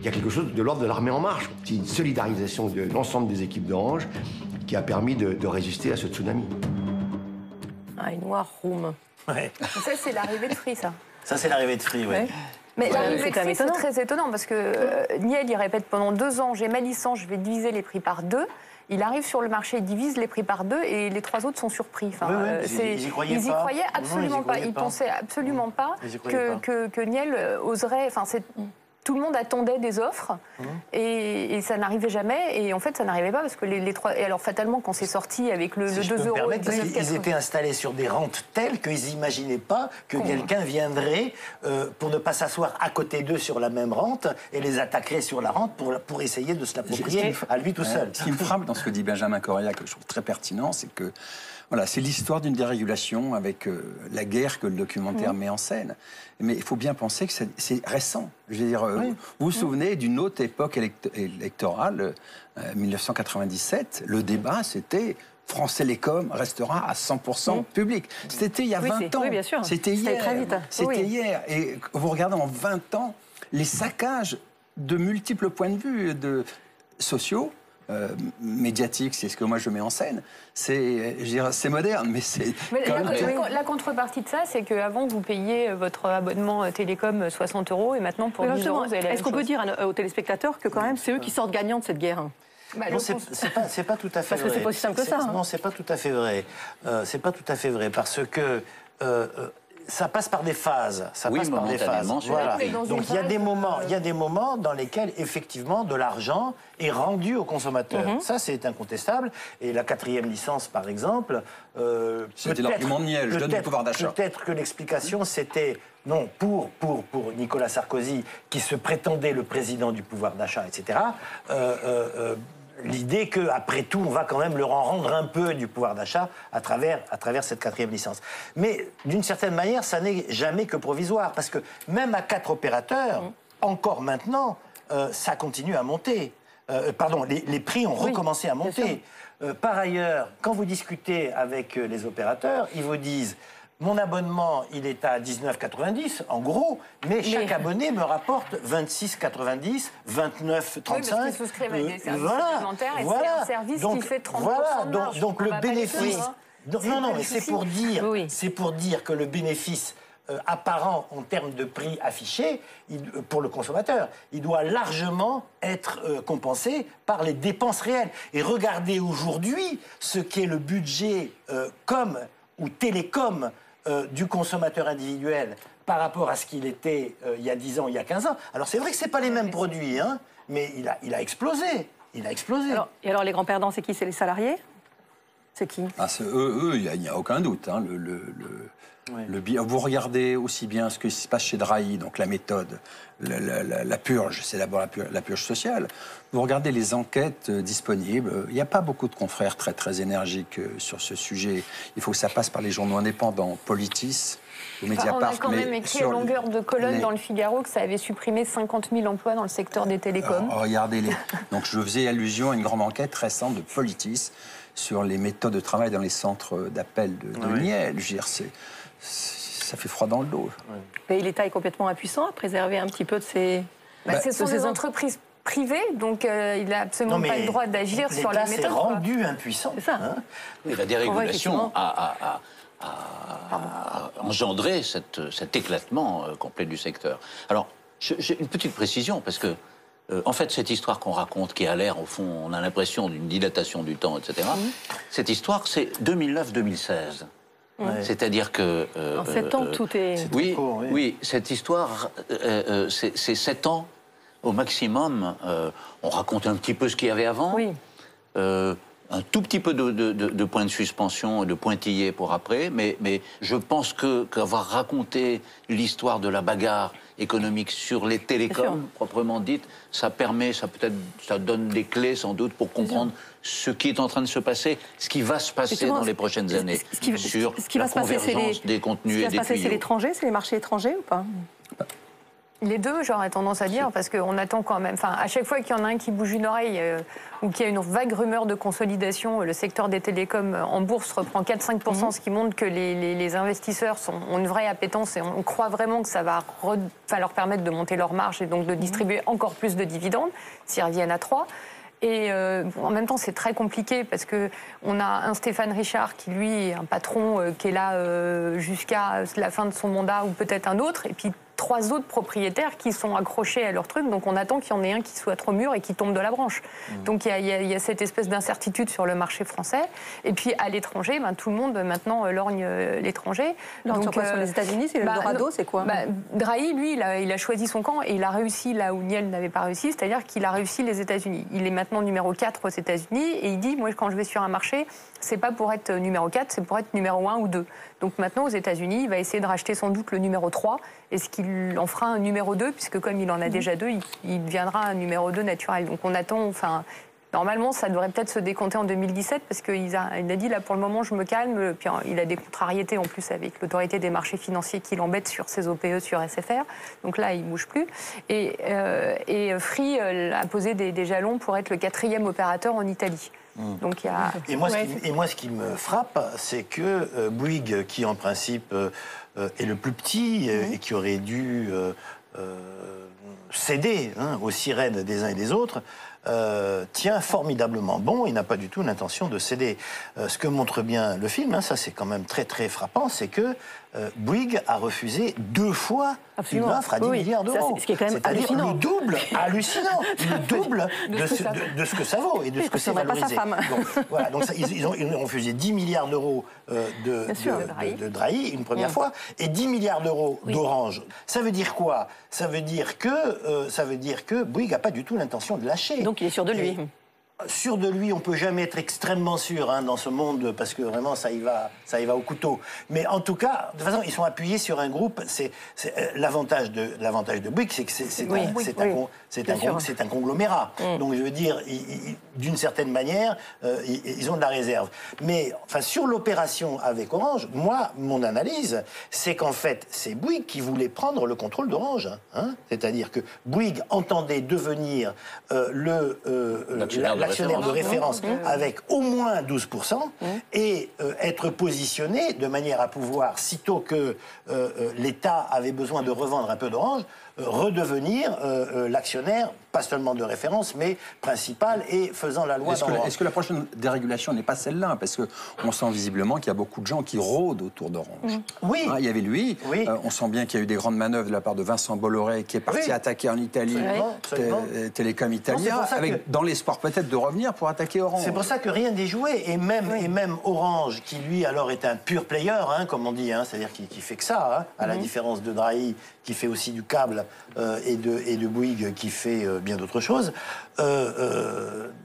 Il y a quelque chose de l'ordre de l'armée en marche. C'est une solidarisation de l'ensemble des équipes d'Orange qui a permis de résister à ce tsunami. Une war room. Ouais. Ça, c'est l'arrivée de Free, ça. Ça, c'est l'arrivée de Free, oui. Mais l'arrivée de Free, c'est très étonnant, parce que Niel, il répète pendant 2 ans, j'ai ma licence, je vais diviser les prix par 2. Il arrive sur le marché, il divise les prix par 2 et les 3 autres sont surpris. Enfin, ils y croyaient absolument pas. Ils pensaient absolument pas que Niel oserait... Enfin, tout le monde attendait des offres et ça n'arrivait jamais. Et en fait, ça n'arrivait pas parce que les 3... Et alors, fatalement, quand c'est sorti avec le 2 €... Ils étaient installés sur des rentes telles qu'ils n'imaginaient pas que quelqu'un viendrait pour ne pas s'asseoir à côté d'eux sur la même rente et les attaquerait sur la rente pour essayer de se l'approprier à lui tout seul. Ce qui me frappe dans ce que dit Benjamin Correa, que je trouve très pertinent, c'est que voilà, c'est l'histoire d'une dérégulation avec la guerre que le documentaire met en scène. Mais il faut bien penser que c'est récent. Je veux dire, vous vous souvenez d'une autre époque électorale, 1997, le débat c'était France Télécom restera à 100% public. C'était il y a 20 ans. Oui, bien sûr. C'était hier. Très vite. C'était hier. Et vous regardez en 20 ans les saccages de multiples points de vue sociaux. Médiatique, c'est ce que moi je mets en scène. C'est moderne, mais c'est. La contrepartie de ça, c'est qu'avant vous payiez votre abonnement télécom 60 € et maintenant pour 10 €, vous avez la même chose. Est-ce qu'on peut dire aux téléspectateurs que quand même c'est eux qui sortent gagnants de cette guerre? Non, c'est pas tout à fait vrai. Parce que c'est pas aussi simple que ça. Non, c'est pas tout à fait vrai. C'est pas tout à fait vrai parce que. Ça passe par des phases. Voilà. Donc il y a des moments dans lesquels effectivement de l'argent est rendu aux consommateurs. Ça c'est incontestable. Et la 4e licence par exemple, c'était l'argument de Niel, je donne du pouvoir d'achat. Peut-être que l'explication c'était non pour Nicolas Sarkozy qui se prétendait le président du pouvoir d'achat, etc. l'idée qu'après tout, on va quand même leur en rendre un peu du pouvoir d'achat à travers cette 4e licence. Mais d'une certaine manière, ça n'est jamais que provisoire, parce que même à 4 opérateurs, encore maintenant, ça continue à monter. Les prix ont recommencé à monter. Par ailleurs, quand vous discutez avec les opérateurs, ils vous disent... Mon abonnement, il est à 19,90 en gros, mais chaque abonné me rapporte 26,90, 29,35. Oui, parce qu'ils souscrivent avec des services supplémentaires et c'est un service qui fait 30% de marge. Donc le bénéfice... Non, mais c'est pour dire que le bénéfice apparent en termes de prix affichés, pour le consommateur, il doit largement être compensé par les dépenses réelles. Et regardez aujourd'hui ce qu'est le budget com ou télécom du consommateur individuel par rapport à ce qu'il était il y a 10 ans, il y a 15 ans. Alors c'est vrai que ce n'est pas les mêmes produits, hein, mais il a explosé. Il a explosé. Alors les grands perdants, c'est qui? C'est les salariés? C'est qui? Eux, il n'y a aucun doute. Hein. Vous regardez aussi bien ce qui se passe chez Drahi, donc la méthode, la purge, c'est d'abord la purge sociale. Vous regardez les enquêtes disponibles, il n'y a pas beaucoup de confrères très, très énergiques sur ce sujet. Il faut que ça passe par les journaux indépendants, Politis, ou Mediapart. On a quand même écrit à longueur de colonne dans le Figaro que ça avait supprimé 50 000 emplois dans le secteur des télécoms. Regardez-les. Donc je faisais allusion à une grande enquête récente de Politis sur les méthodes de travail dans les centres d'appel de Niel. Je veux dire, ça fait froid dans le dos. Mais l'État est complètement impuissant à préserver un petit peu de ces... ce sont des entreprises privées, donc il n'a absolument pas le droit d'agir sur les méthodes. L'État s'est rendu impuissant. C'est ça. Hein. Et la dérégulation a engendré cet éclatement complet du secteur. Alors, j'ai une petite précision, parce que en fait, cette histoire qu'on raconte, qui a l'air, au fond, on a l'impression d'une dilatation du temps, etc., cette histoire, c'est 2009-2016. C'est-à-dire que... en 7 ans, tout est... Oui, cette histoire, c'est 7 ans au maximum. On raconte un petit peu ce qu'il y avait avant. Un tout petit peu de points de suspension et de pointillés pour après, mais je pense qu'avoir raconté l'histoire de la bagarre économique sur les télécoms, proprement dites, ça donne des clés sans doute pour comprendre ce qui est en train de se passer, ce qui va se passer dans les prochaines années sur la convergence des contenus et des tuyaux. Ce qui va se passer, c'est l'étranger, c'est les marchés étrangers ou pas? Les deux, j'aurais tendance à dire, parce qu'on attend quand même... Enfin, à chaque fois qu'il y en a un qui bouge une oreille ou qu'il y a une vague rumeur de consolidation, le secteur des télécoms en bourse reprend 4-5%, ce qui montre que les investisseurs ont une vraie appétence et on croit vraiment que ça va leur permettre de monter leur marge et donc de distribuer encore plus de dividendes, s'ils reviennent à 3. Et en même temps, c'est très compliqué parce qu'on a un Stéphane Richard qui, lui, est un patron qui est là jusqu'à la fin de son mandat ou peut-être un autre, et puis 3 autres propriétaires qui sont accrochés à leur truc. Donc on attend qu'il y en ait un qui soit trop mûr et qui tombe de la branche. Donc il y a cette espèce d'incertitude sur le marché français. Et puis à l'étranger, tout le monde maintenant lorgne l'étranger. Donc sur quoi, sur les États-Unis, c'est le Dorado, c'est quoi? Drahi, lui, il a choisi son camp et il a réussi là où Niel n'avait pas réussi, c'est-à-dire qu'il a réussi les États-Unis. Il est maintenant numéro 4 aux États-Unis et il dit, moi quand je vais sur un marché, c'est pas pour être numéro 4, c'est pour être numéro 1 ou 2. Donc maintenant aux États-Unis, il va essayer de racheter sans doute le numéro 3. Est-ce qu'il en fera un numéro 2, puisque comme il en a déjà 2, il deviendra un numéro 2 naturel. Donc on attend, normalement ça devrait peut-être se décompter en 2017, parce qu'il a dit là pour le moment je me calme, puis il a des contrariétés en plus avec l'autorité des marchés financiers qui l'embête sur ses OPE, sur SFR, donc là il ne bouge plus. Et Free a posé des jalons pour être le 4e opérateur en Italie. Donc, et moi, ce qui me frappe, c'est que Bouygues, qui en principe est le plus petit et qui aurait dû céder aux sirènes des uns et des autres, tient formidablement bon et n'a pas du tout l'intention de céder. Ce que montre bien le film, ça c'est quand même très très frappant, c'est que Bouygues a refusé 2 fois une offre à 10 milliards d'euros. Ce qui est quand même hallucinant. Le double, hallucinant, le double de ce que ça vaut et de ce que c'est valorisé. Donc ils ont refusé 10 milliards d'euros de Drahi une première fois et 10 milliards d'euros d'Orange. Ça veut dire quoi? Ça veut dire que Bouygues n'a pas du tout l'intention de lâcher. Donc il est sûr de lui. sûr de lui, on peut jamais être extrêmement sûr hein, dans ce monde parce que vraiment ça y va au couteau. Mais en tout cas, de toute façon, ils sont appuyés sur un groupe. L'avantage de Bouygues, c'est que c'est un conglomérat. Donc je veux dire, d'une certaine manière, ils ont de la réserve. Mais enfin, sur l'opération avec Orange, moi, mon analyse, c'est qu'en fait, c'est Bouygues qui voulait prendre le contrôle d'Orange. Hein. C'est-à-dire que Bouygues entendait devenir l'actionnaire de référence avec au moins 12% et être positionné de manière à pouvoir, sitôt que l'État avait besoin de revendre un peu d'Orange, redevenir l'actionnaire, pas seulement de référence, mais principal et faisant la loi. Est-ce que la prochaine dérégulation n'est pas celle-là? Parce qu'on sent visiblement qu'il y a beaucoup de gens qui rôdent autour d'Orange. Oui. Hein, il y avait lui. Oui. On sent bien qu'il y a eu des grandes manœuvres de la part de Vincent Bolloré qui est parti attaquer en Italie Télécom Italia, dans l'espoir peut-être de revenir pour attaquer Orange. C'est pour ça que rien n'est joué. Et même Orange, qui lui alors est un pur player, hein, comme on dit, hein, c'est-à-dire qui fait que ça, hein, à la différence de Drahi, qui fait aussi du câble, et de Bouygues, qui fait bien d'autres choses,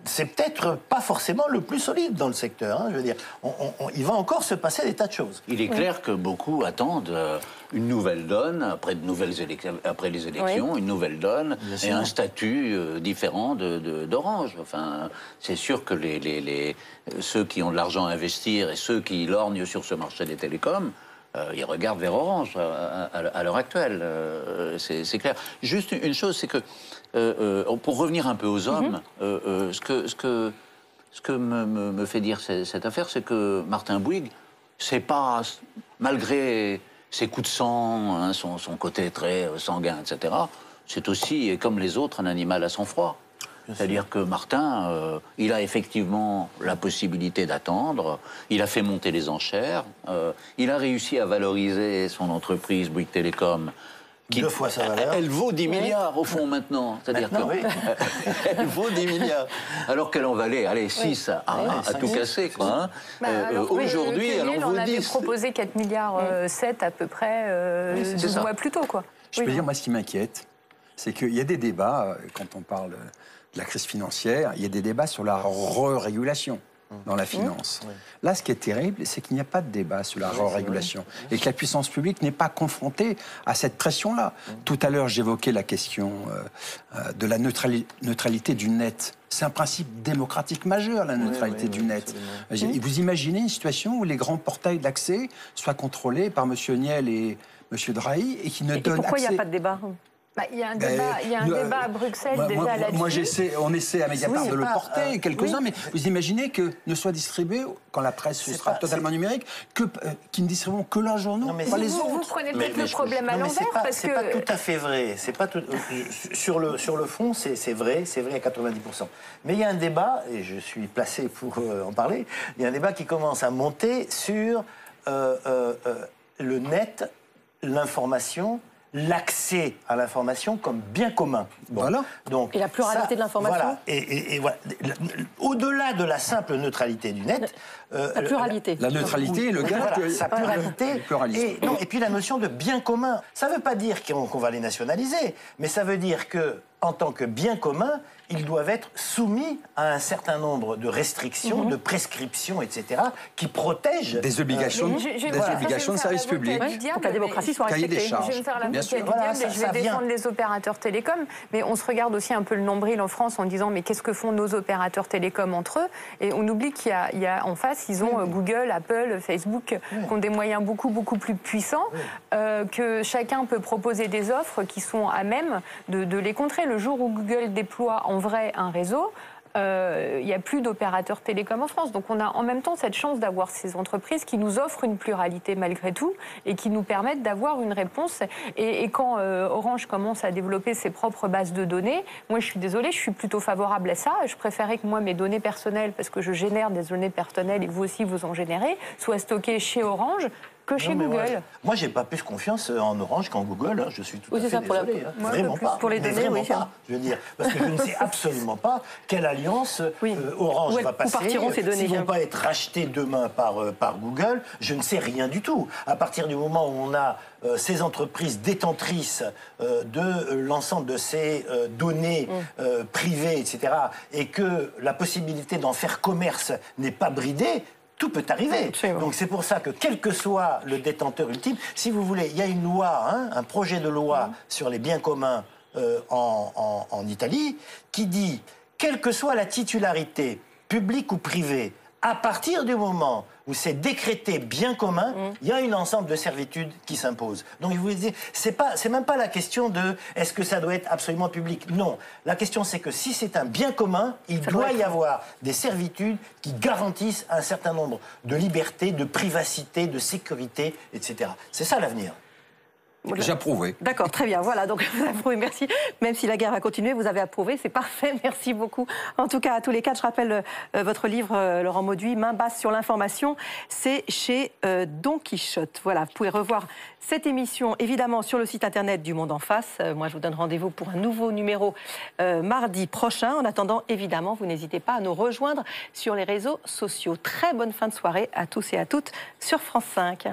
c'est peut-être pas forcément le plus solide dans le secteur. Hein, je veux dire, il va encore se passer des tas de choses. Il est clair que beaucoup attendent une nouvelle donne, après les élections, une nouvelle donne, et un statut différent d'Orange. Enfin, c'est sûr que ceux qui ont de l'argent à investir et ceux qui lorgnent sur ce marché des télécoms, ils regardent vers Orange à l'heure actuelle, c'est clair. Juste une chose, c'est que, pour revenir un peu aux hommes, ce que me fait dire cette affaire, c'est que Martin Bouygues, c'est pas, malgré ses coups de sang, hein, son côté très sanguin, etc., c'est aussi, comme les autres, un animal à sang froid. C'est-à-dire que Martin, il a effectivement la possibilité d'attendre, il a fait monter les enchères, il a réussi à valoriser son entreprise Bouygues Télécom. Deux fois sa valeur. Elle vaut 10 milliards au fond maintenant. C'est-à-dire qu'elle vaut 10 milliards. Alors qu'elle en valait, allez, 6 à tout casser, quoi. Hein. Aujourd'hui, elle en vaut 10. On avait proposé 4 milliards 7 à peu près 12 mois plus tôt, quoi. Je peux dire, moi, ce qui m'inquiète, c'est qu'il y a des débats, quand on parle de la crise financière, il y a des débats sur la re-régulation dans la finance. Là, ce qui est terrible, c'est qu'il n'y a pas de débat sur la re-régulation et que la puissance publique n'est pas confrontée à cette pression-là. Tout à l'heure, j'évoquais la question de la neutralité du net. C'est un principe démocratique majeur, la neutralité du net. Vous imaginez une situation où les grands portails d'accès soient contrôlés par M. Niel et M. Drahi et qui ne donnent accès... Pourquoi il n'y a pas de débat? Il y a un débat à Bruxelles déjà là-dessus. On essaie à Mediapart de le porter, quelques-uns, mais vous imaginez que ne soit distribué, quand la presse sera totalement numérique, qu'ils ne distribueront que leurs journaux, pas les autres. Vous prenez peut-être le problème à l'envers, parce que... C'est pas tout à fait vrai. Sur le fond, c'est vrai à 90%. Mais il y a un débat, et je suis placé pour en parler, il y a un débat qui commence à monter sur le net, l'information, l'accès à l'information comme bien commun. Bon. Voilà. Donc, et la pluralité de l'information. Voilà. Et voilà. Au-delà de la simple neutralité du net... la pluralité. La neutralité, le gars... Voilà, sa pluralité. Et puis la notion de bien commun. Ça ne veut pas dire qu'on va les nationaliser, mais ça veut dire que, en tant que bien commun, ils doivent être soumis à un certain nombre de restrictions, de prescriptions, etc., qui protègent... Des obligations, de service public. Pour que la démocratie soit respectée. Je vais me faire l'avocat du diable et je vais défendre les opérateurs télécoms. Mais on se regarde aussi un peu le nombril en France en disant mais qu'est-ce que font nos opérateurs télécoms entre eux? Et on oublie qu'il y a en face, ils ont Google, Apple, Facebook, qui ont des moyens beaucoup plus puissants, que chacun peut proposer des offres qui sont à même de les contrer. Le jour où Google déploie en vrai un réseau, il n'y a plus d'opérateurs télécoms en France. Donc on a en même temps cette chance d'avoir ces entreprises qui nous offrent une pluralité malgré tout et qui nous permettent d'avoir une réponse. Et quand Orange commence à développer ses propres bases de données, moi je suis désolée, je suis plutôt favorable à ça. Je préférais que moi mes données personnelles, parce que je génère des données personnelles et vous aussi vous en générez, soient stockées chez Orange que chez Non, mais Google. Moi, j'ai pas plus confiance en Orange qu'en Google. Je suis tout Oui, à c'est fait ça, pour la- désolé. moi, un peu Vraiment plus pas. pour les Mais données, vraiment oui. pas. Je veux dire, parce que je ne sais absolument pas quelle alliance Orange Où va passer. partiront ces données, S'ils bien. vont pas être rachetés demain par Google, je ne sais rien du tout. À partir du moment où on a ces entreprises détentrices de l'ensemble de ces données privées, etc., et que la possibilité d'en faire commerce n'est pas bridée, tout peut arriver. Donc c'est pour ça que quel que soit le détenteur ultime, si vous voulez, il y a une loi, un projet de loi sur les biens communs en Italie qui dit, quelle que soit la titularité, publique ou privée, à partir du moment où c'est décrété bien commun, il y a un ensemble de servitudes qui s'impose. Donc je vous dis, c'est même pas la question de est-ce que ça doit être absolument public. Non, la question c'est que si c'est un bien commun, il doit y avoir des servitudes qui garantissent un certain nombre de libertés, de privacité, de sécurité, etc. C'est ça l'avenir. J'approuve, oui. D'accord, très bien. Voilà, donc vous approuvez, merci. Même si la guerre va continuer, vous avez approuvé, c'est parfait. Merci beaucoup. En tout cas, à tous les quatre, je rappelle votre livre, Laurent Mauduit, Main basse sur l'information. C'est chez Don Quichotte. Voilà, vous pouvez revoir cette émission, évidemment, sur le site internet du Monde en Face. Moi, je vous donne rendez-vous pour un nouveau numéro mardi prochain. En attendant, évidemment, vous n'hésitez pas à nous rejoindre sur les réseaux sociaux. Très bonne fin de soirée à tous et à toutes sur France 5.